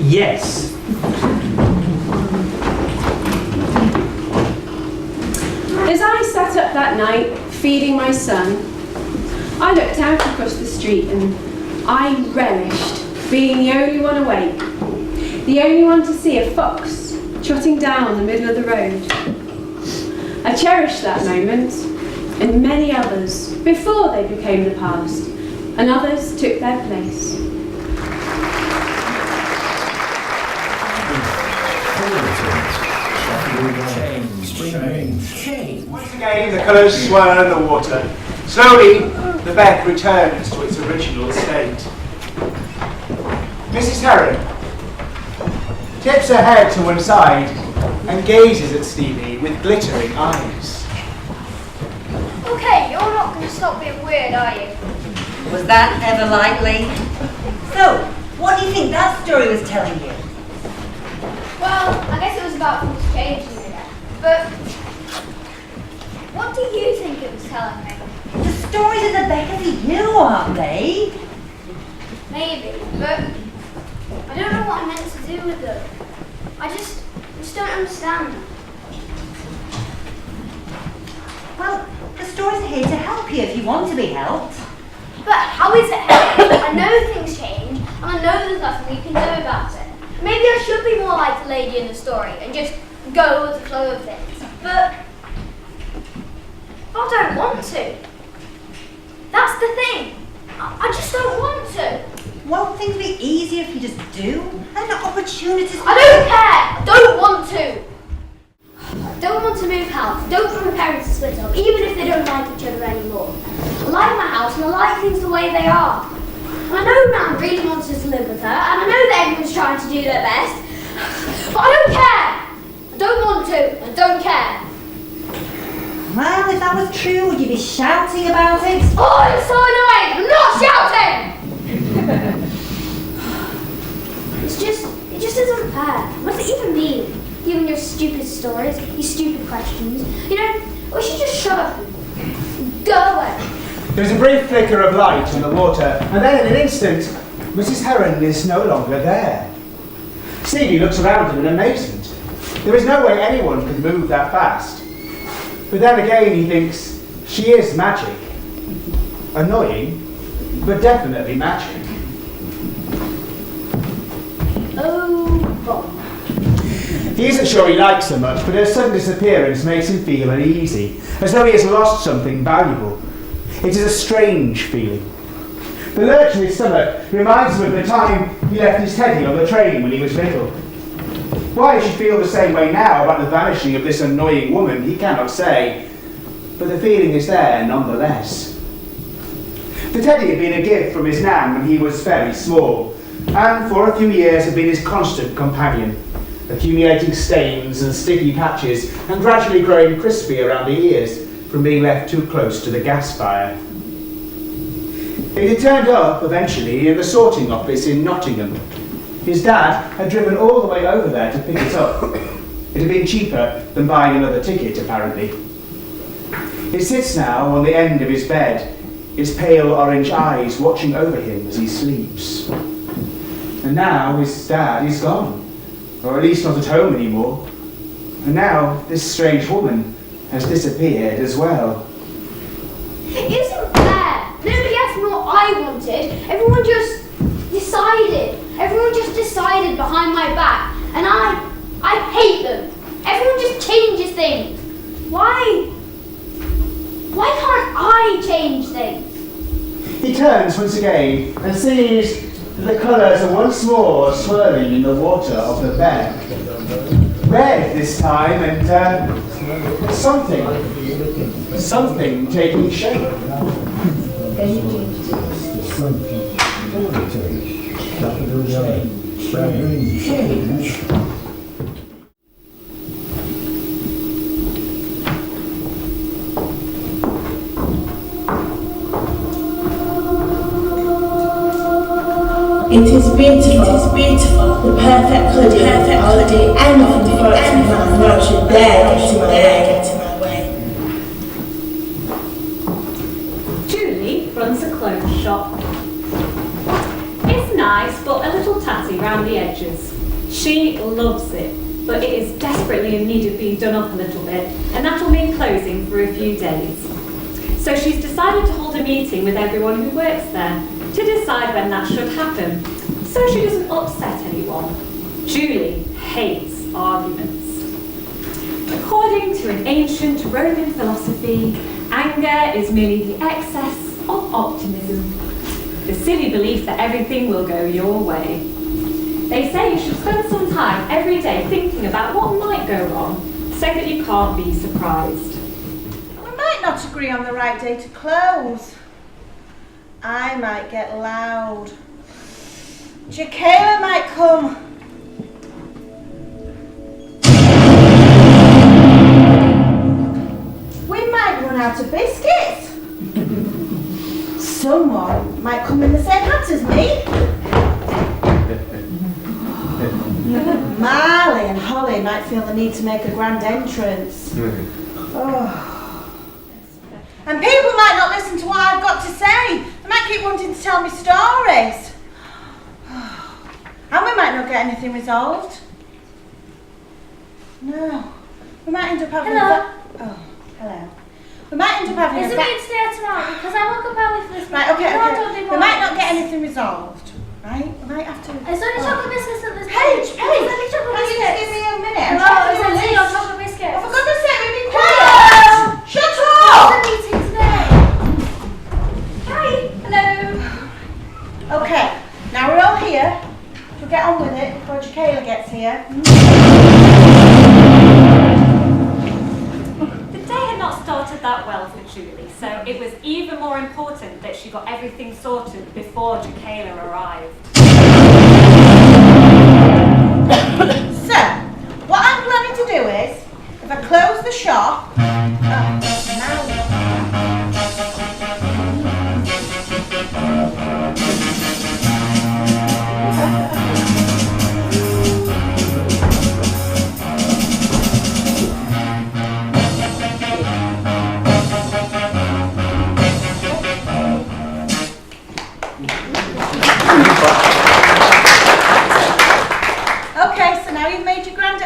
Yes. As I sat up that night, feeding my son, I looked out across the street and I relished being the only one awake, the only one to see a fox trotting down the middle of the road. I cherished that moment, and many others, before they became the past, and others took their place. Change. Once again, the colours swirl in the water. Slowly, the beck returns to its original state. Mrs. Heron tips her head to one side and gazes at Stevie with glittering eyes. Okay, you're not going to stop being weird, are you? Was that ever likely? So, what do you think that story was telling you? Well, I guess it was about Chage, but what do you think it was telling me? The stories of the Becker for you, aren't they? Maybe, but I don't know what I'm meant to do with them. I just don't understand. Well, the stories are here to help you if you want to be helped. But how is it helping? I know things change, and I know there's nothing we can do about it. Maybe I should be more like the lady in the story and just go with the flow of things. But I don't want to. That's the thing. I just don't want to. Won't things be easier if you just do? And the opportunities... I don't care. I don't want to. I don't want to move house. I don't want my parents to split up, even if they don't like each other anymore. I like my house and I like things the way they are. And I know Nan really wants us to live with her, and I know that everyone's trying to do their best. But I don't care. I don't want to. I don't care. Well, if that was true, would you be shouting about it? Oh, I'm so annoyed! I'm not shouting! It just isn't fair. What does it even mean? You and your stupid stories, your stupid questions. You know, we should just shut up and go away. There's a brief flicker of light in the water, and then in an instant, Mrs. Heron is no longer there. Stevie looks around him in amazement. There is no way anyone could move that fast. But then again, he thinks, she is magic. Annoying, but definitely magic. Oh, God. He isn't sure he likes her much, but her sudden disappearance makes him feel uneasy, as though he has lost something valuable. It is a strange feeling. The lurch in his stomach reminds him of the time he left his teddy on the train when he was little. Why he should feel the same way now about the vanishing of this annoying woman, he cannot say, but the feeling is there nonetheless. The teddy had been a gift from his nan when he was very small, and for a few years had been his constant companion, accumulating stains and sticky patches and gradually growing crispy around the ears from being left too close to the gas fire. It had turned up eventually in the sorting office in Nottingham. His dad had driven all the way over there to pick it up. It had been cheaper than buying another ticket, apparently. It sits now on the end of his bed, its pale orange eyes watching over him as he sleeps. And now his dad is gone, or at least not at home anymore. And now this strange woman has disappeared as well. It isn't fair. Nobody asked me what I wanted. Everyone just decided. Everyone just decided behind my back. And I hate them. Everyone just changes things. Why can't I change things. He turns once again and sees the colours are once more swirling in the water of the beck. Red this time, and something taking shape. It is beautiful, the perfect hoodie, I'll do anything for it to be mine, not should dare get in my way. Julie runs a clothes shop. It's nice, but a little tatty round the edges. She loves it, but it is desperately in need of being done up a little bit, and that'll mean closing for a few days. So she's decided to hold a meeting with everyone who works there, to decide when that should happen, so she doesn't upset anyone. Julie hates arguments. According to an ancient Roman philosophy, anger is merely the excess of optimism, the silly belief that everything will go your way. They say you should spend some time every day thinking about what might go wrong, so that you can't be surprised. We might not agree on the right day to close. I might get loud. Jaquela might come. We might run out of biscuits. Someone might come in the same hat as me. Marley and Holly might feel the need to make a grand entrance. Oh. And people might not listen to what I've got to say. They might keep wanting to tell me stories. And we might not get anything resolved. No. We might end up having Hello. Hello. We might end up having Is it me today or tomorrow? Because I woke up early for this. Right, okay. We might not get anything resolved. Right? We might have to... It's only chocolate biscuits at this Paige! It's only chocolate Can you biscuits. just give me a minute? No, it's a tea or chocolate biscuits. Oh, for goodness sake, we've been quiet! Shut up! What's the meeting today? Hi. Hello. Okay, now we're all here. We'll get on with it before Jaquela gets here. The day had not started that well for Julie, so it was even more important that she got everything sorted before Jaquela arrived. So, what I'm planning to do is, if I close the shop, okay, so now you've made your grand...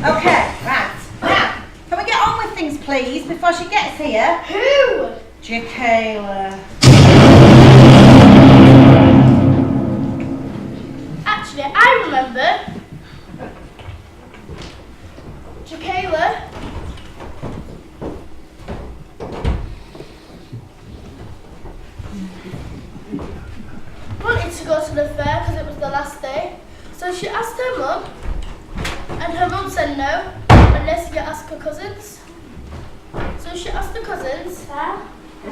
Okay, right. Now, can we get on with things, please, before she gets here? Who? Jaquela. Actually, I remember. Jaquela. Wanted to go to the fair because it was the last day. So she asked her mum, and her mum said no, unless you ask her cousins. So she asked the cousins. Fair?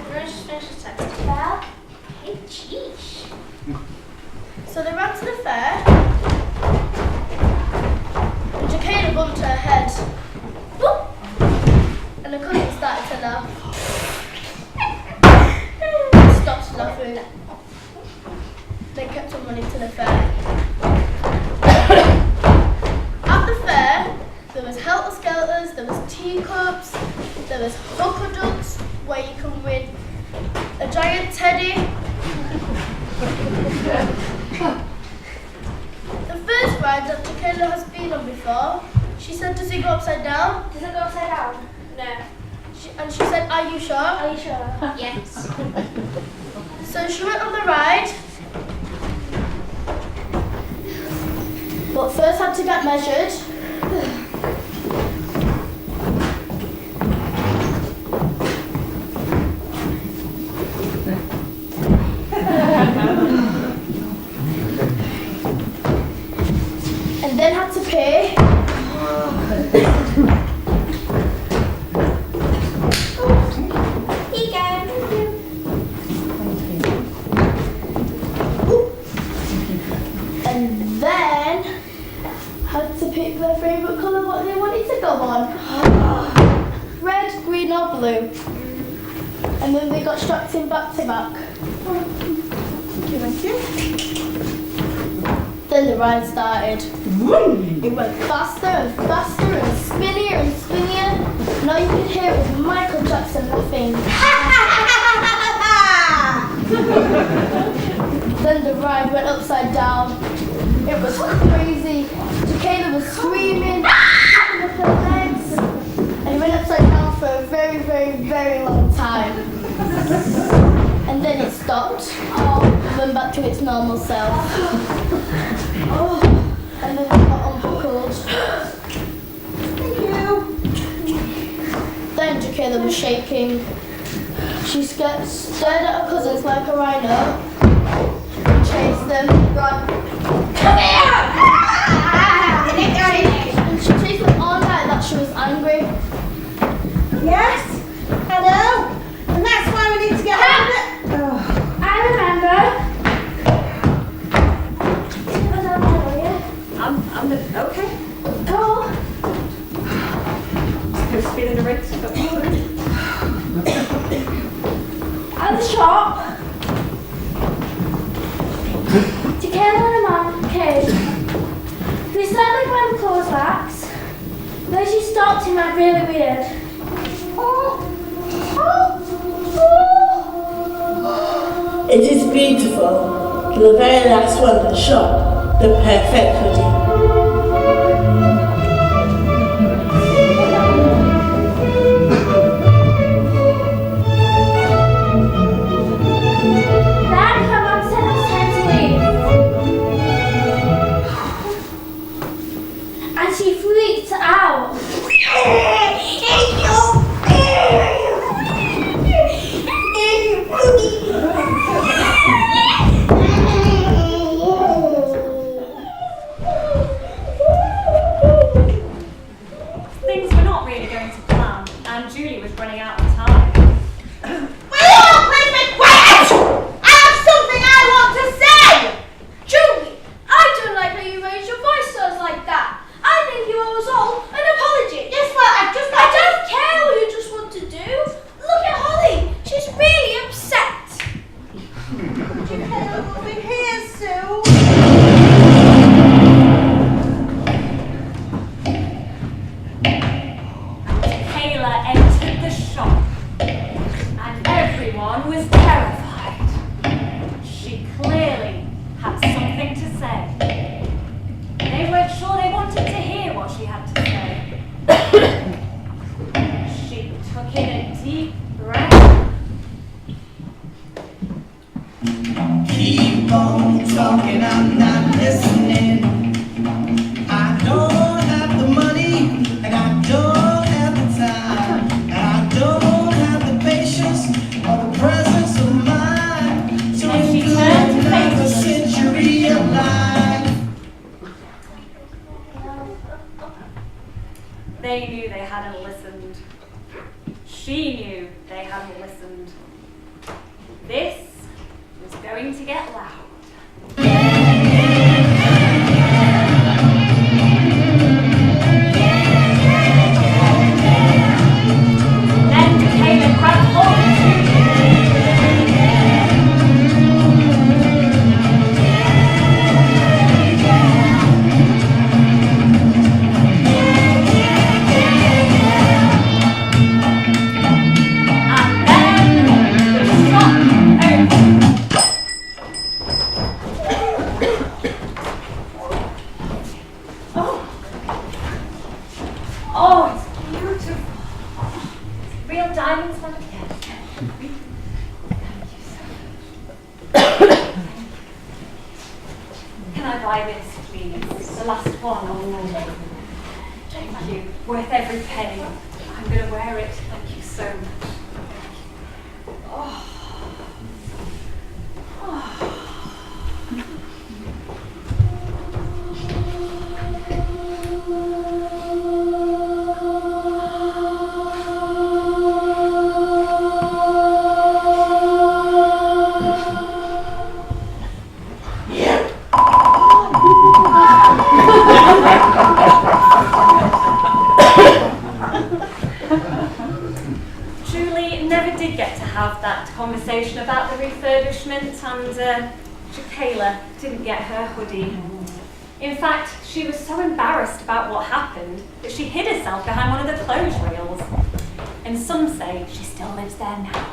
Fair? Hey, Chage. So they ran to the fair, and Jaquela bumped her head. Whoop! And the cousins started to laugh. Stopped laughing. They kept on running to the fair. At the fair, there was helter-skelters, there was teacups, there was hooker ducks, where you can win a giant teddy. The first ride that Jaquela has been on before, she said, does it go upside down? Does it go upside down? No. And she said, are you sure? Are you sure? Yes. So she went on the ride, But first had to get measured. And then had to pay. Here you go. And then had to pick their favourite colour, what they wanted to go on. Red, green or blue. And then they got strapped in back to back. Thank you. Then the ride started. It went faster and faster and spinnier and spinnier. Now you could hear it was Michael Jackson laughing. Then the ride went upside down. It was crazy. Jacada was screaming, kicking up her legs, and it went upside down for a very, very, very long time. And then it stopped, went back to its normal self. And then it got unbuckled. Thank you. Then Jacada was shaking. She stared at her cousins like a rhino and chased them. Right. Come here! And she chased them all night that she was angry. Yes, I know. And that's why we need to get out of it. I remember. I'm okay. Go. Supposed to be in the race, but At the shop. Jacada and her mum, Chage. They started buying clothes backs. Then she stopped and went really weird. It is beautiful. The very last one in the shop. The perfect hoodie. Then her mum said it was time to leave. And she freaked out. things were not really going to plan, and Julie was running out of time. Will you all please be quiet? I have something I want to say! Julie, I don't like how you raise your voice to us like that. I think you owe us all an apology. Yes, well, I've just I don't care what you just want to do. Look at Holly. She's really upset. Jacada will be here soon. Taylor entered the shop, and everyone was terrified. She clearly had something to say. They weren't sure they wanted to hear what she had to say. She took in a deep breath. Keep on talking, I'm not listening. I don't have the money, and I don't have the time, and I don't have the patience or the presence of mind to endure another century of life. They knew they hadn't listened. She knew they hadn't listened. This was going to get loud. Then Caleb grabbed hold of get to have that conversation about the refurbishment, and Kayla didn't get her hoodie. In fact, she was so embarrassed about what happened that she hid herself behind one of the clothes rails. And some say she still lives there now.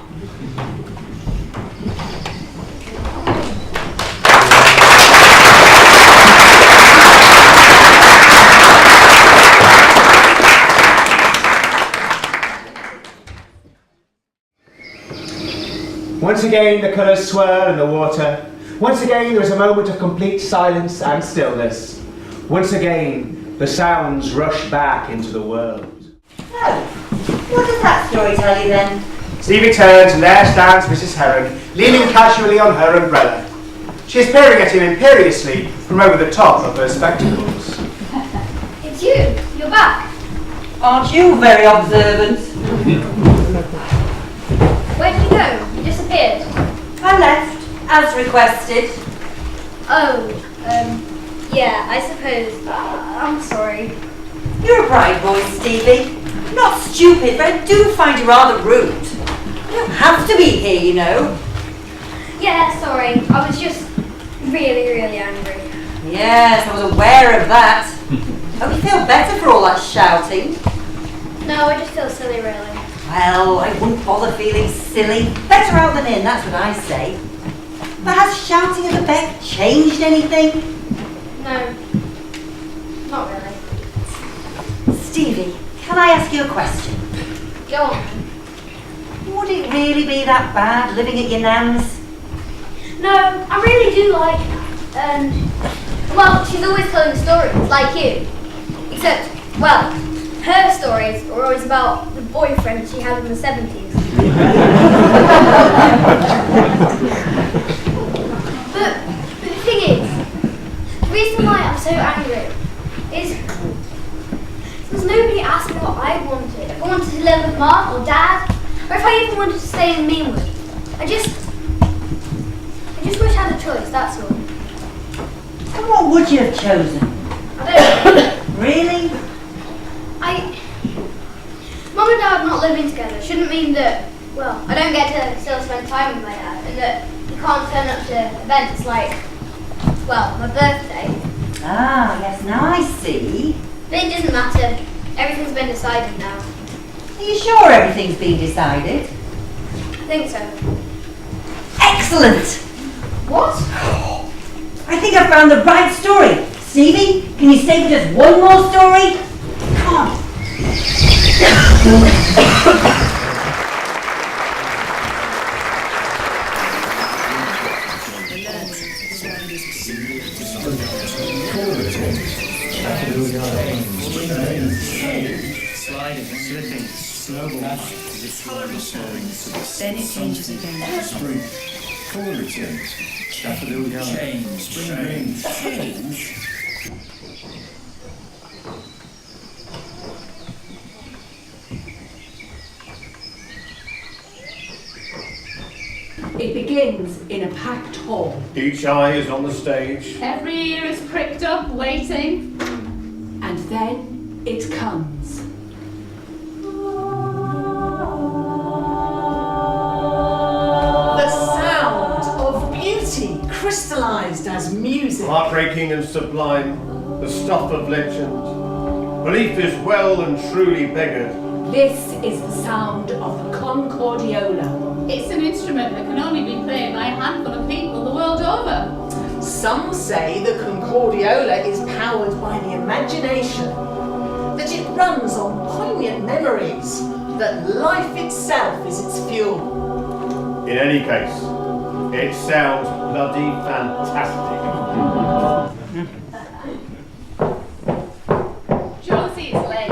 Once again, the colours swirl in the water. Once again, there is a moment of complete silence and stillness. Once again, the sounds rush back into the world. Oh, what does that story tell you then? Stevie turns and there stands Mrs. Heron, leaning casually on her umbrella. She is peering at him imperiously from over the top of her spectacles. It's you. You're back. Aren't you very observant? Where did you go? You disappeared. I left, as requested. Oh, yeah, I suppose. I'm sorry. You're a bright boy, Stevie. Not stupid, but I do find you rather rude. You don't have to be here, you know. Yeah, sorry. I was just really, really angry. Yes, I was aware of that. Hope you feel better for all that shouting. No, I just feel silly, really. Well, I wouldn't bother feeling silly. Better out than in, that's what I say. But has shouting at the beck changed anything? No, not really. Stevie, can I ask you a question? Go on. Would it really be that bad living at your nan's? No, I really do like her. And, well, she's always telling stories, like you. Except, well, her stories were always about the boyfriend she had in the 70s. But the thing is, the reason why I'm so angry is because nobody asked me what I wanted. If I wanted to live with Mum or Dad, or if I even wanted to stay in Meanwood. I just wish I had a choice, that's all. And what would you have chosen? I don't know. Really? Mum and Dad not living together shouldn't mean that, well, I don't get to still spend time with my dad, and that he can't turn up to events like, well, my birthday. Ah, yes, now I see. But it doesn't matter. Everything's been decided now. Are you sure everything's been decided? I think so. Excellent! What? I think I found the right story. Stevie, can you stay for just one more story? Come on. Sliding, slipping, snowball. Then it changes again. Spring, colour returns. Daffodil yellow. Change, spring green. Change. It begins in a packed hall. Each eye is on the stage. Every ear is pricked up, waiting. And then it comes. The sound of beauty crystallized as music. Heartbreaking and sublime, the stuff of legend. Belief is well and truly beggared. This is the sound of the Concordiola. It's an instrument that can only be played by a handful of people the world over. Some say the Concordiola is powered by the imagination, that it runs on poignant memories, that life itself is its fuel. In any case, it sounds bloody fantastic. Josie's late.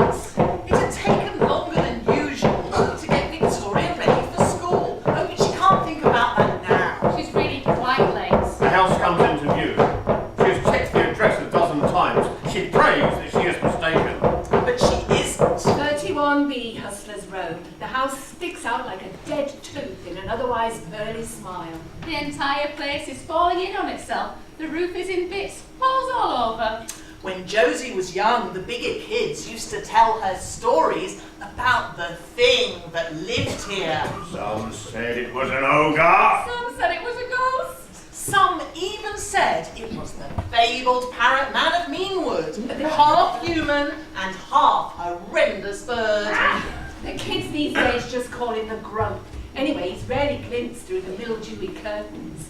It had taken longer than usual to get Victoria ready for school. Oh, but she can't think about that now. She's really quite late. The house comes into view. She has checked the address a dozen times. She prays that she is mistaken. But she isn't. 31B Hustlers Road. The house sticks out like a dead tooth in an otherwise pearly smile. The entire place is falling in on itself. The roof is in bits, walls all over. When Josie was young, the bigger kids used to tell her stories about about the thing that lived here. Some said it was an ogre. Some said it was a ghost. Some even said it was the fabled parrot man of Meanwood, half human and half horrendous bird. The kids these days just call him the grump. Anyway, he's rarely glimpsed through the mildewy curtains.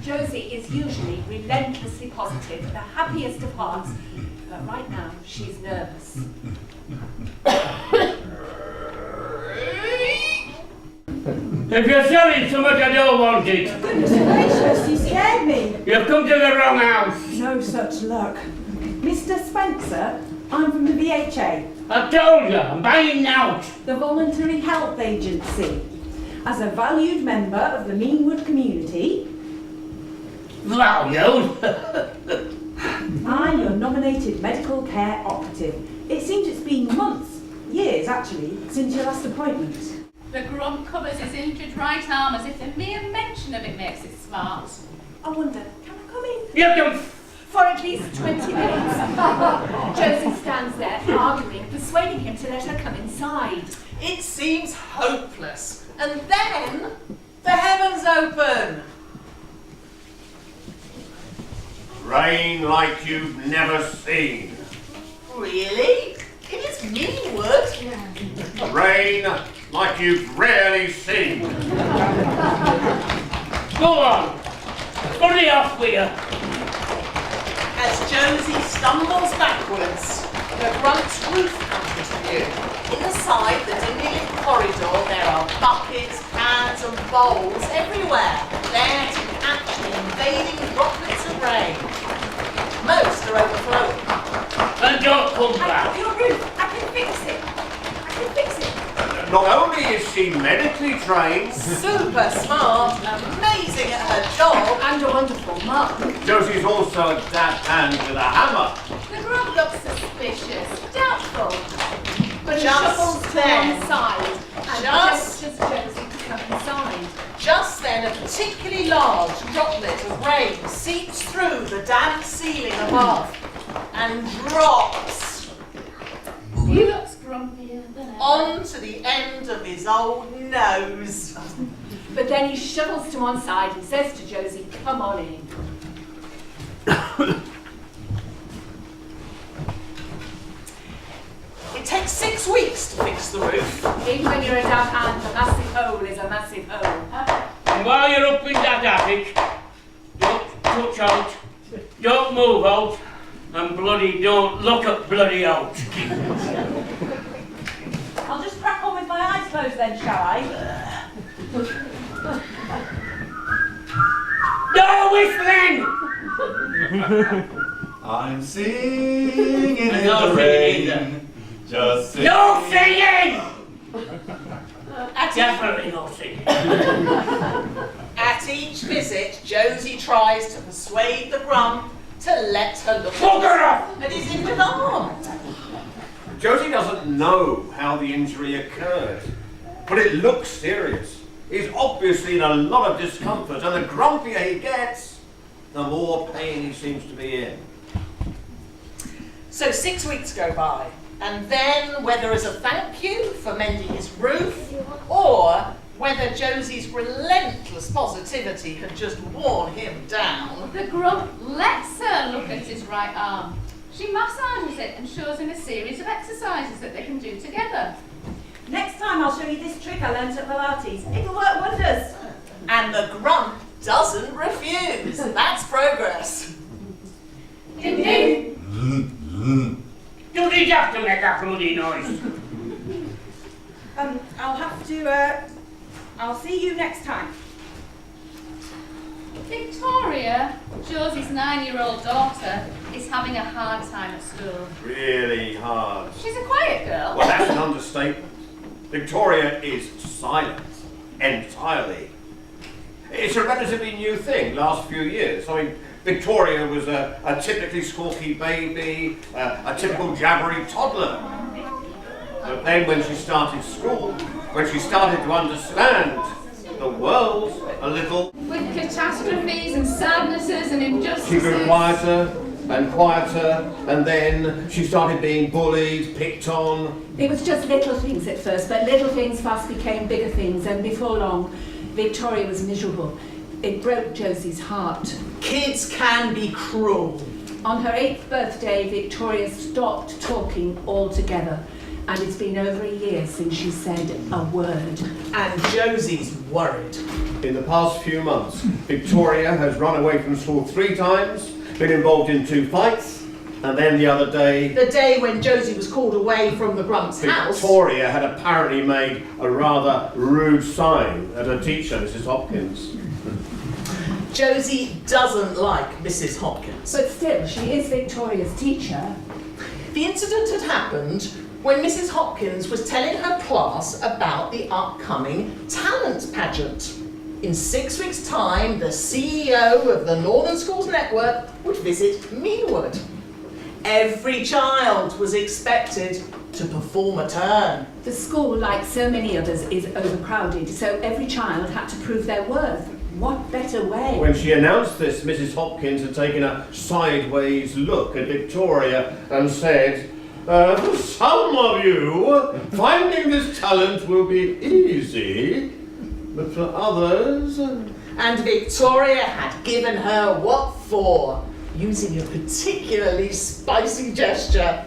Josie is usually relentlessly positive, the happiest of hearts, but right now she's nervous. If you're selling so much, I don't want it. Goodness gracious, you scared me. You've come to the wrong house. No such luck. Mr. Spencer, I'm from the VHA. I told you, I'm buying out. The Voluntary Health Agency. As a valued member of the Meanwood community, Valued? I'm your nominated medical care operative. It seems it's been months, years actually, since your last appointment. The grump covers his injured right arm as if the mere mention of it makes it smart. I wonder, can I come in? You can... For at least 20 minutes. Josie stands there arguing, persuading him to let her come inside. It seems hopeless. And then the heavens open. Rain like you've never seen. Really? It is Meanwood? Rain like you've rarely seen. Go on. Hurry off with you. As Josie stumbles backwards, the grump's roof comes into view. Inside the dimly lit corridor, there are buckets, pans and bowls everywhere, there to catch the invading droplets of rain. Most are overflowing. And don't come back. Your roof, I can fix it. I can fix it. Not only is she medically trained, super smart, amazing at her job, and a wonderful mum. Josie's also a dab hand with a hammer. The grump looks suspicious, doubtful, but he Just shuffles to then. one side and gestures Josie to come inside. Just then, a particularly large droplet of rain seeps through the damp ceiling above and drops He looks grumpier than ever. onto the end of his old nose. But then he shuffles to one side and says to Josie, come on in. It takes 6 weeks to fix the roof. Even when you're a damp hand, a massive hole is a massive hole. And while you're up in that attic, don't touch out, don't move out, and bloody don't look at bloody out. I'll just crack on with my eyes closed then, shall I? No whistling! I'm singing in no the singing rain. Just singing. No singing! Definitely no singing. At each visit, Josie tries to persuade the grump to let her look at his injured arm. Josie doesn't know how the injury occurred, but it looks serious. He's obviously in a lot of discomfort, and the grumpier he gets, the more pain he seems to be in. So 6 weeks go by, and then whether as a thank you for mending his roof, or whether Josie's relentless positivity had just worn him down, The grump lets her look at his right arm. She massages it and shows him a series of exercises that they can do together. Next time I'll show you this trick I learnt at Pilates. It'll work wonders. and the grump doesn't refuse. That's progress. Ding ding. You did have to make that bloody noise. I'll have to, I'll see you next time. Victoria, Josie's 9-year-old daughter, is having a hard time at school. Really hard. She's a quiet girl. Well, that's an understatement. Victoria is silent. Entirely. It's a relatively new thing, last few years. I mean, Victoria was a typically squawky baby, a typical jabbery toddler. But then when she started school, when she started to understand the world a little, With catastrophes and sadnesses and injustices. she grew quieter, and quieter, and then she started being bullied, picked on. It was just little things at first, but little things fast became bigger things, and before long, Victoria was miserable. It broke Josie's heart. Kids can be cruel. On her 8th birthday, Victoria stopped talking altogether, and it's been over a year since she said a word. And Josie's worried. In the past few months, Victoria has run away from school 3 times, been involved in 2 fights, and then the other day... The day when Josie was called away from the Grump's house... Victoria had apparently made a rather rude sign at her teacher, Mrs. Hopkins. Josie doesn't like Mrs. Hopkins. But still, she is Victoria's teacher. The incident had happened when Mrs. Hopkins was telling her class about the upcoming talent pageant. In 6 weeks' time, the CEO of the Northern Schools Network would visit Meanwood. Every child was expected to perform a turn. The school, like so many others, is overcrowded, so every child had to prove their worth. What better way? When she announced this, Mrs. Hopkins had taken a sideways look at Victoria and said, for some of you, finding this talent will be easy, but for others... And Victoria had given her what for, using a particularly spicy gesture.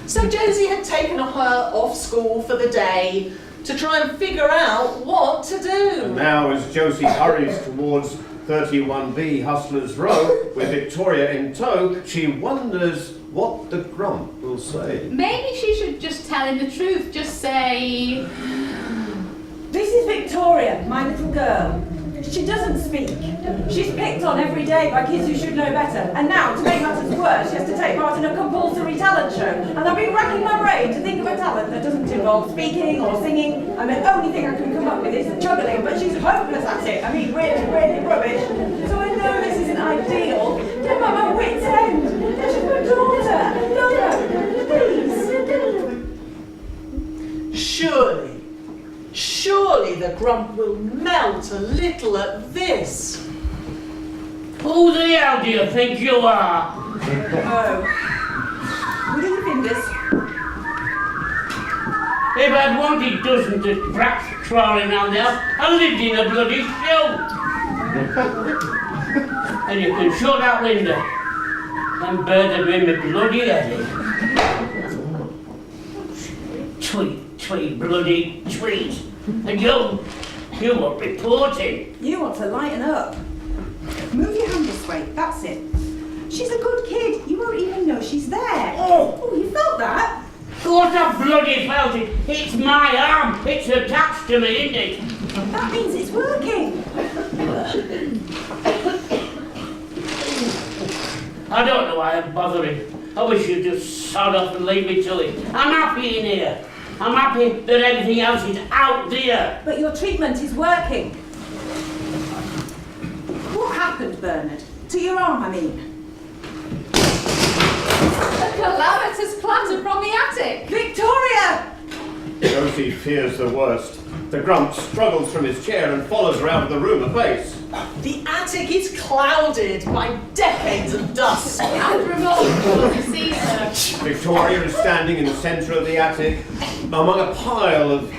So Josie had taken her off school for the day to try and figure out what to do. And now as Josie hurries towards 31B Hustlers Row with Victoria in tow, she wonders what the Grump will say. Maybe she should just tell him the truth. Just say... This is Victoria, my little girl. She doesn't speak. She's picked on every day by kids who should know better. And now, to make matters worse, she has to take part in a compulsory talent show. And I've been racking my brain to think of a talent that doesn't involve speaking or singing. And the only thing I can come up with is juggling, but she's hopeless at it. I mean, really rubbish. So I know this isn't ideal. I'm at my wit's end. She's my daughter. I love her. Please. Surely the Grump will melt a little at this. Who the hell do you think you are? Oh. What are your fingers? If I'd wanted dozens of brats crawling around there, I lived in a bloody show. And you can shut that window. Them birds are doing me bloody headache. Tweet, bloody tweet. And you want reporting. You want to lighten up. Move your hand this way, that's it. She's a good kid, you won't even know she's there. Oh, you felt that? Of course I bloody felt it. It's my arm. It's attached to me, isn't it? That means it's working. I don't know why I'm bothering. I wish you'd just sod off and leave me to it. I'm happy in here. I'm happy that everything else is out there. But your treatment is working. What happened, Bernard? To your arm, I mean? A calamitous clatter from the attic. Victoria! Josie fears the worst. The Grump struggles from his chair and follows her out of the room apace. The attic is clouded by decades of dust. And remote to see her. Victoria is standing in the centre of the attic, among a pile of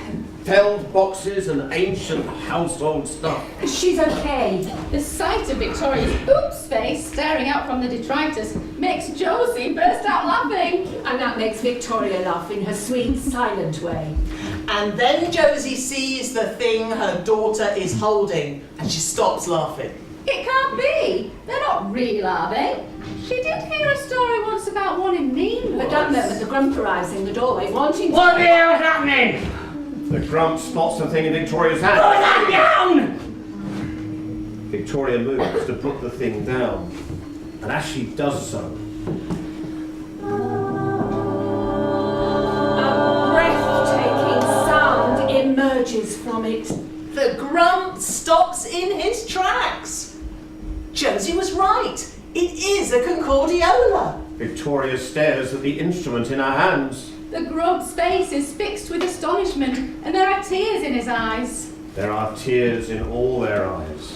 felled boxes and ancient household stuff. She's okay. The sight of Victoria's oops face staring out from the detritus makes Josie burst out laughing. And that makes Victoria laugh in her sweet, silent way. And then Josie sees the thing her daughter is holding, and she stops laughing. It can't be. They're not real, are they? She did hear a story once about one in Meanwood. But that moment the Grump arrives in the doorway, wanting to... What the hell's happening? The Grump spots the thing in Victoria's hand. Put that down! Victoria moves to put the thing down, and as she does so, a breathtaking sound emerges from it. The Grump stops in his tracks. Josie was right. It is a Concordiola. Victoria stares at the instrument in her hands. The Grump's face is fixed with astonishment, and there are tears in his eyes. There are tears in all their eyes.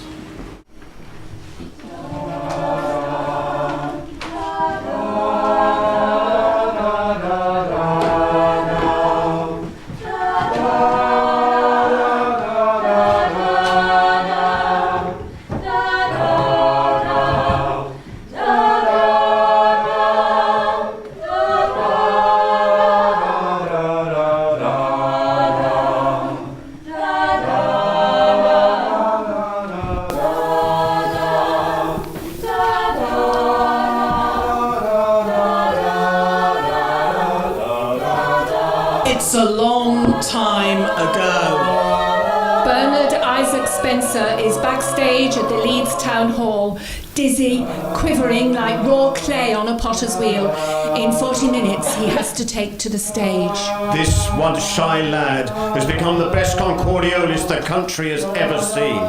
Isaac Spencer is backstage at the Leeds Town Hall, dizzy, quivering like raw clay on a potter's wheel. In 40 minutes, he has to take to the stage. This once shy lad has become the best concordiolist the country has ever seen,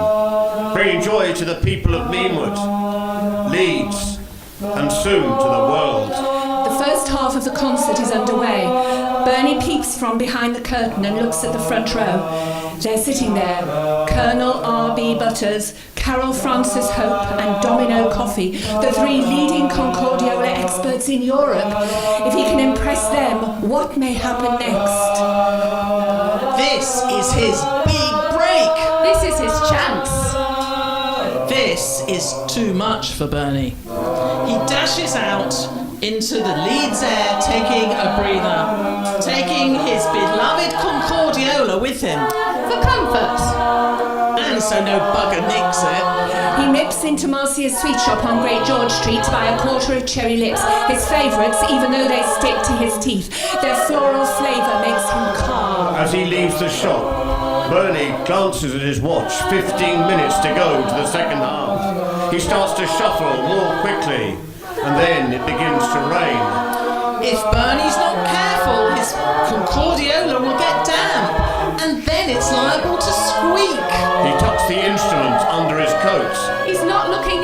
bringing joy to the people of Meanwood, Leeds, and soon to the world. The first half of the concert is underway. Bernie peeps from behind the curtain and looks at the front row. They're sitting there, Colonel R.B. Butters, Carol Francis Hope and Domino Coffey, the three leading Concordiola experts in Europe. If he can impress them, what may happen next? This is his big break. This is his chance. This is too much for Bernie. He dashes out into the Leeds air, taking a breather, taking his beloved Concordiola with him. For comfort. And so no bugger nicks it. He nips into Marcia's sweet shop on Great George Street to buy a quarter of cherry lips, his favourites, even though they stick to his teeth. Their floral flavour makes him calm. As he leaves the shop, Bernie glances at his watch. 15 minutes to go to the second half. He starts to shuffle more quickly, and then it begins to rain. If Bernie's not careful, his Concordiola will get damp, and then it's liable to squeak. He tucks the instrument under his coat. He's not looking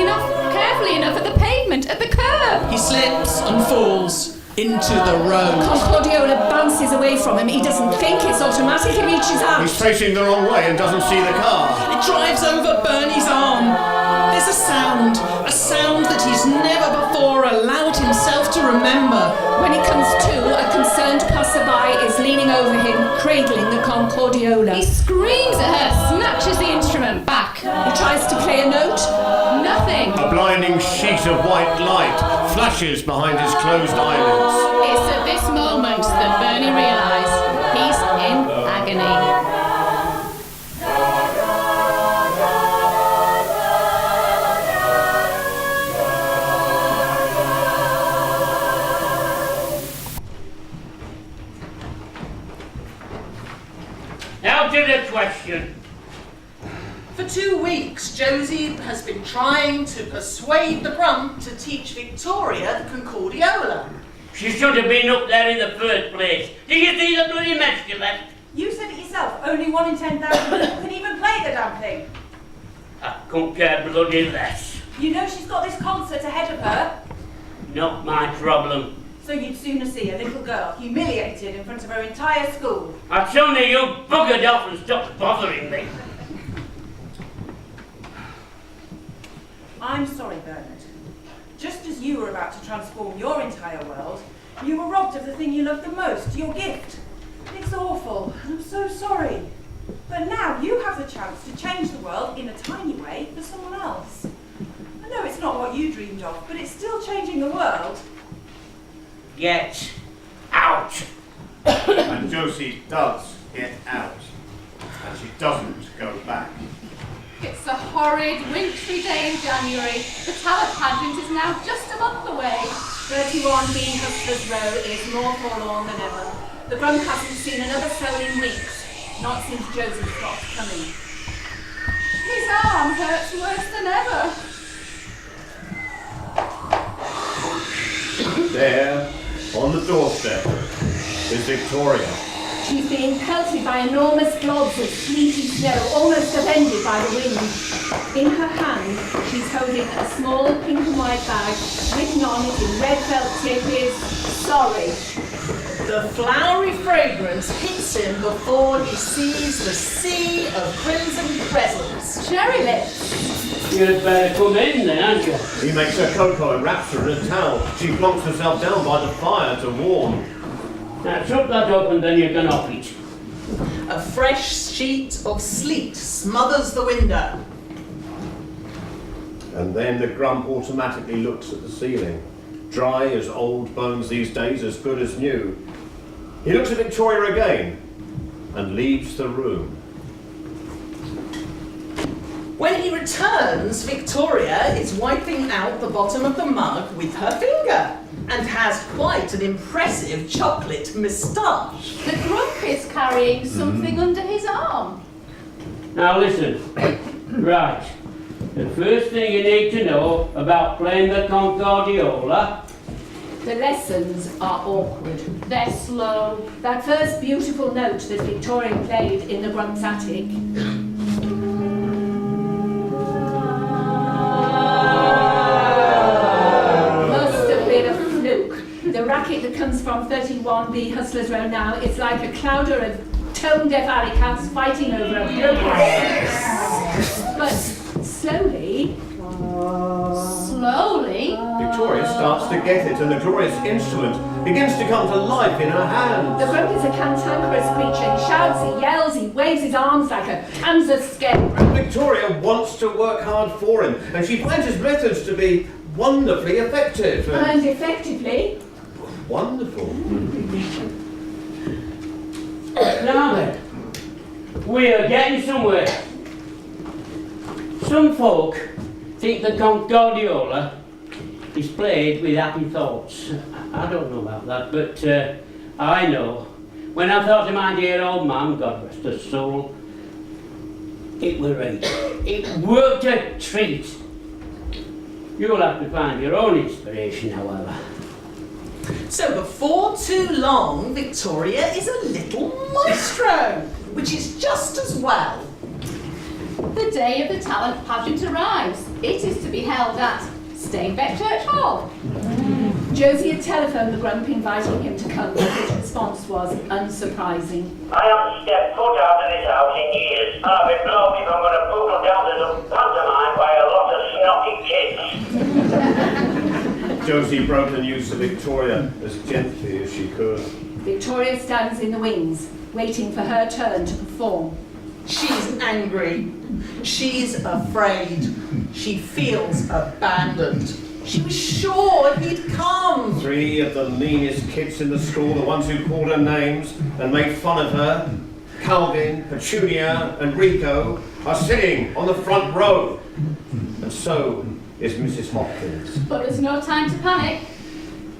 carefully enough at the pavement, at the curb. He slips and falls into the road. Concordiola bounces away from him. He doesn't think it's automatic. He reaches out. He's facing the wrong way and doesn't see the car. It drives over Bernie's arm. There's a sound that he's never before allowed himself to remember. When he comes to, a concerned passerby is leaning over him, cradling the Concordiola. He screams at her, snatches the instrument back. He tries to play a note. Nothing. A blinding sheet of white light flashes behind his closed eyelids. It's at this moment that Bernie realises he's in agony. Now to the question. For 2 weeks, Josie has been trying to persuade the Grump to teach Victoria the Concordiola. She should have been up there in the first place. Did you see the bloody mess you left? You said it yourself, only 1 in 10,000 people can even play the damn thing. I couldn't care bloody less. You know she's got this concert ahead of her, Not my problem. so you'd sooner see a little girl humiliated in front of her entire school. I'd sooner you buggered off and stopped bothering me. I'm sorry, Bernard. Just as you were about to transform your entire world, you were robbed of the thing you loved the most, your gift. It's awful, and I'm so sorry. But now you have the chance to change the world in a tiny way for someone else. I know it's not what you dreamed of, but it's still changing the world. Get out. And Josie does get out. And she doesn't go back. It's a horrid, wintry day in January. The Talent pageant is now just a month away. 31B Hustlers Row is more forlorn than ever. The Grump hasn't seen another soul in weeks, not since Josie stopped coming. His arm hurts worse than ever. There, on the doorstep, is Victoria. She's being pelted by enormous globs of sleety snow, almost upended by the wind. In her hand, she's holding a small pink and white bag. Written on it in red felt tip is, "Sorry." The flowery fragrance hits him before he sees the sea of crimson presents. Cherry lips. You'd better come in then, hadn't you? He makes her cocoa and wraps her in a towel. She plonks herself down by the fire to warm. Now shut that up and then you can off it. A fresh sheet of sleet smothers the window. And then the Grump automatically looks at the ceiling. Dry as old bones these days, as good as new. He looks at Victoria again and leaves the room. When he returns, Victoria is wiping out the bottom of the mug with her finger and has quite an impressive chocolate moustache. The Grump is carrying something under his arm. Now listen. Right. The first thing you need to know about playing the Concordiola. The lessons are awkward. They're slow. That first beautiful note that Victoria played in the Grump's attic. Must have been a fluke. The racket that comes from 31B Hustlers Row now is like a clouder of tone-deaf alley cats fighting over a broken. But slowly. Victoria starts to get it, and the glorious instrument begins to come to life in her hands. The Grump is a cantankerous creature. He shouts, he yells, he waves his arms like a Kansas scarecrow. And Victoria wants to work hard for him, and she finds his methods to be wonderfully effective. And effectively? Wonderful. Now then, we are getting somewhere. Some folk think the Concordiola is played with happy thoughts. I don't know about that, but I know. When I thought of my dear old man, God rest her soul, it were right. It worked a treat. You'll have to find your own inspiration, however. So before too long, Victoria is a little maestro, which is just as well. The day of the talent pageant arrives. It is to be held at Steinbeck Church Hall. Josie had telephoned the Grump inviting him to come, but his response was unsurprising. I haven't stepped foot out of this house in years, and I'll be blowed if I'm going to poodle down to some pantomime by a lot of snotty kids. Josie broke the news to Victoria as gently as she could. Victoria stands in the wings, waiting for her turn to perform. She's angry. She's afraid. She feels abandoned. She was sure he'd come. 3 of the meanest kids in the school, the ones who called her names and made fun of her, Calvin, Petunia and Rico, are sitting on the front row. And so is Mrs. Hopkins. But there's no time to panic.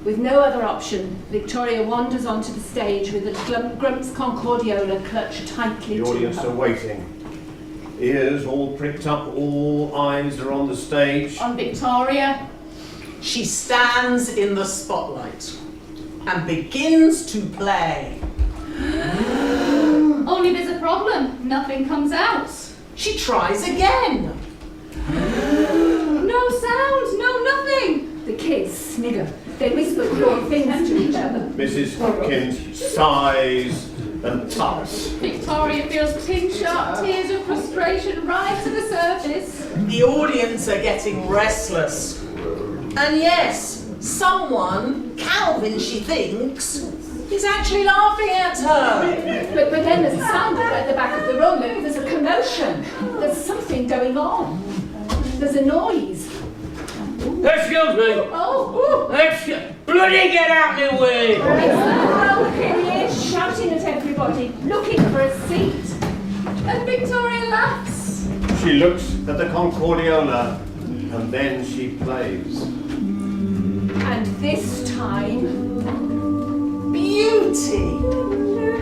With no other option, Victoria wanders onto the stage with the Grump's Concordiola clutched tightly The to audience her. are waiting. Ears all pricked up, all eyes are on the stage. On Victoria. She stands in the spotlight and begins to play. Only there's a problem. Nothing comes out. She tries again. No sound, no nothing. The kids snigger. They whisper cruel things to each other. Mrs. Hopkins sighs and puffs. Victoria feels pin-sharp tears of frustration rise to the surface. The audience are getting restless. And yes, someone, Calvin she thinks, is actually laughing at her. But then there's a sound at the back of the room. There's a commotion. There's something going on. There's a noise. Excuse me. Oh! Bloody get out of the way! It's the Grump. He is shouting at everybody, looking for a seat. And Victoria laughs. She looks at the Concordiola and then she plays. And this time, beauty,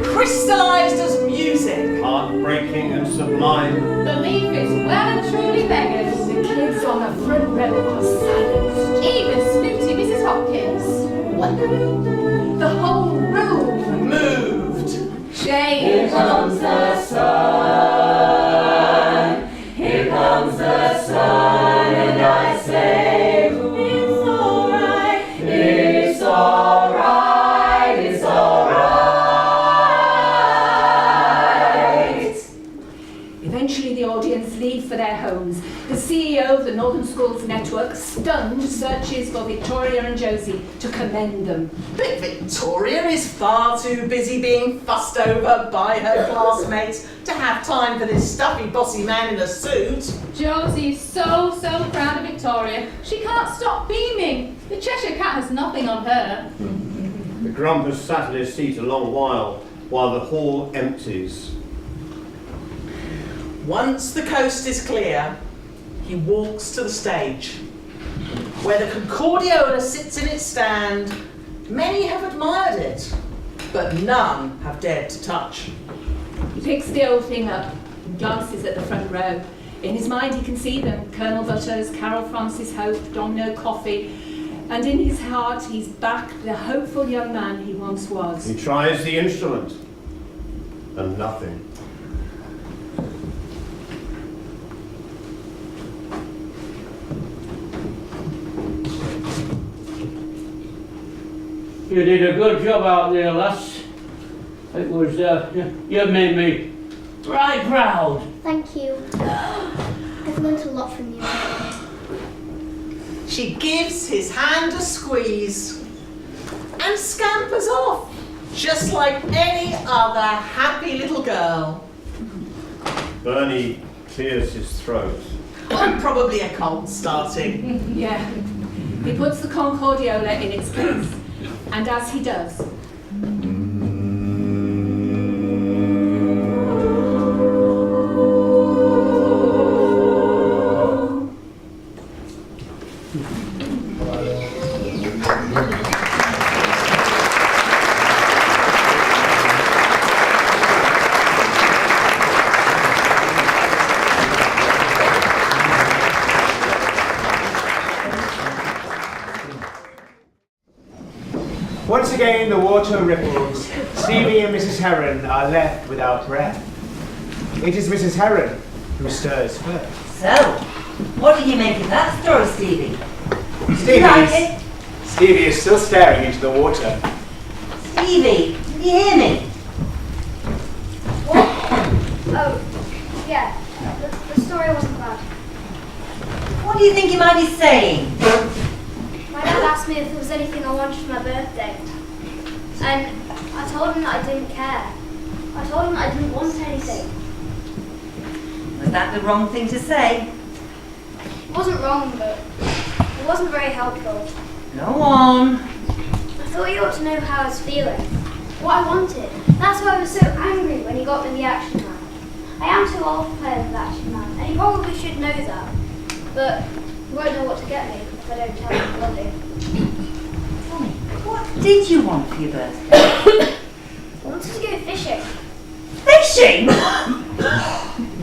crystallized as music. Heartbreaking and sublime. Belief is well and truly beggars. The kids on the front row are silenced. Even snooty Mrs. Hopkins. What? The whole room moved. Here comes the sun. Here comes the sun, and I say, it's alright. It's alright. It's alright. Eventually, the audience leave for their homes. The CEO of the Northern Schools Network, stunned, searches for Victoria and Josie to commend them. But Victoria is far too busy being fussed over by her classmates to have time for this stuffy, bossy man in a suit. Josie's so proud of Victoria. She can't stop beaming. The Cheshire Cat has nothing on her. The Grump has sat in his seat a long while the hall empties. Once the coast is clear, he walks to the stage, where the Concordiola sits in its stand. Many have admired it, but none have dared to touch. He picks the old thing up, and glances at the front row. In his mind he can see them, Colonel Butters, Carol Francis Hope, Domino Coffee, and in his heart he's back the hopeful young man he once was. He tries the instrument, and nothing. You did a good job out there, lass. It was, you made me right proud. Thank you. I've learned a lot from you. She gives his hand a squeeze and scampers off, just like any other happy little girl. Bernie clears his throat. And probably a cold starting. Yeah. He puts the Concordiola in its case, and as he does, Once again, the water ripples. Stevie and Mrs. Heron are left without breath. It is Mrs. Heron who stirs first. So, what did you make of that story, Stevie? You like it? Stevie is still staring into the water. Stevie, can you hear me? Oh, yeah. The story wasn't bad. What do you think you might be saying? My dad asked me if there was anything I wanted for my birthday. And I told him that I didn't care. I told him that I didn't want anything. Was that the wrong thing to say? It wasn't wrong, but it wasn't very helpful. Go on. I thought you ought to know how I was feeling. What I wanted. That's why I was so angry when he got me the Action Man. I am too old to play with the Action Man, and he probably should know that. But he won't know what to get me if I don't tell him bloody. Tell me, what did you want for your birthday? I wanted to go fishing. Fishing?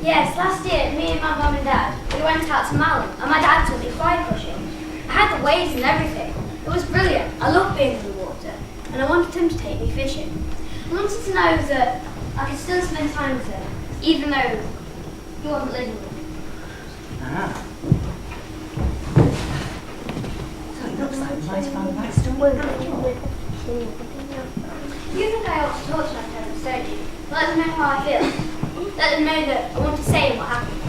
Yes, last year, me and my mum and dad, we went out to Malham, and my dad taught me fly fishing. I had the waves and everything. It was brilliant. I loved being in the water, and I wanted him to take me fishing. I wanted to know that I could still spend time with him, even though he wasn't living with me. Ah. So it looks like we might have found the right story after all. You think I ought to talk to my parents, don't you? Let them know how I feel. Let them know that I want to say what happened.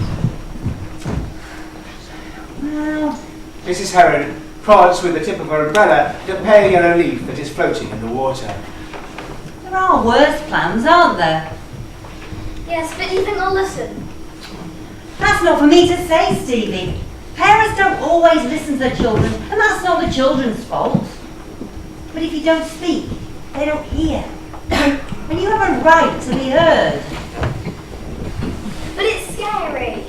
Well, Mrs. Heron prods with the tip of her umbrella at a pale yellow leaf that is floating in the water. there are worse plans, aren't there? Yes, but do you think they'll listen? That's not for me to say, Stevie. Parents don't always listen to their children, and that's not the children's fault. But if you don't speak, they don't hear. And you have a right to be heard. But it's scary.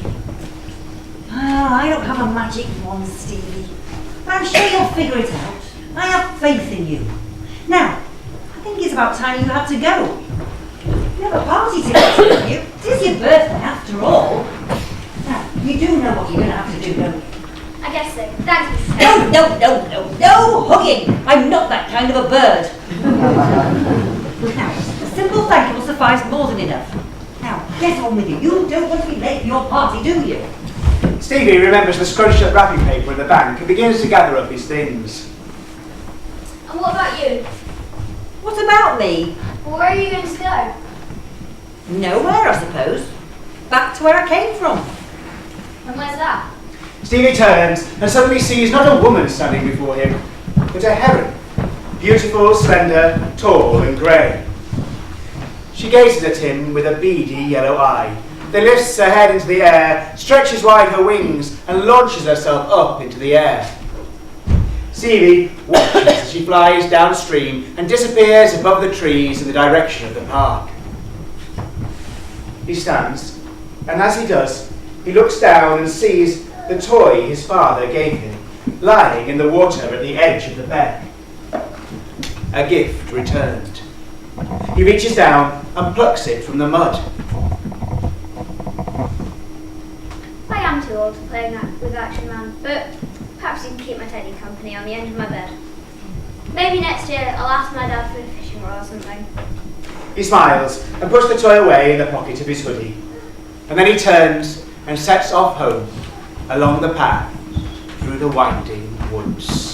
Oh, I don't have a magic wand, Stevie. But I'm sure you'll figure it out. I have faith in you. Now, I think it's about time you had to go. You have a party to get to, don't you? It is your birthday, after all. Now, you do know what you're going to have to do, don't you? I guess so. Thank you. No hugging! I'm not that kind of a bird. Now, a simple thank you will suffice more than enough. Now, get on with you. You don't want to be late for your party, do you? Stevie remembers the scrunched up wrapping paper in the bank and begins to gather up his things. And what about you? What about me? Well, where are you going to go? Nowhere, I suppose. Back to where I came from. And where's that? Stevie turns and suddenly sees not a woman standing before him, but a heron. Beautiful, slender, tall and grey. She gazes at him with a beady yellow eye, then lifts her head into the air, stretches wide her wings and launches herself up into the air. Stevie watches as she flies downstream and disappears above the trees in the direction of the park. He stands, and as he does, he looks down and sees the toy his father gave him, lying in the water at the edge of the beck. A gift returned. He reaches down and plucks it from the mud. I'm too old to play with Action Man, but perhaps you can keep my teddy company on the end of my bed. Maybe next year I'll ask my dad for a fishing rod or something. He smiles and puts the toy away in the pocket of his hoodie. And then he turns and sets off home along the path through the winding woods.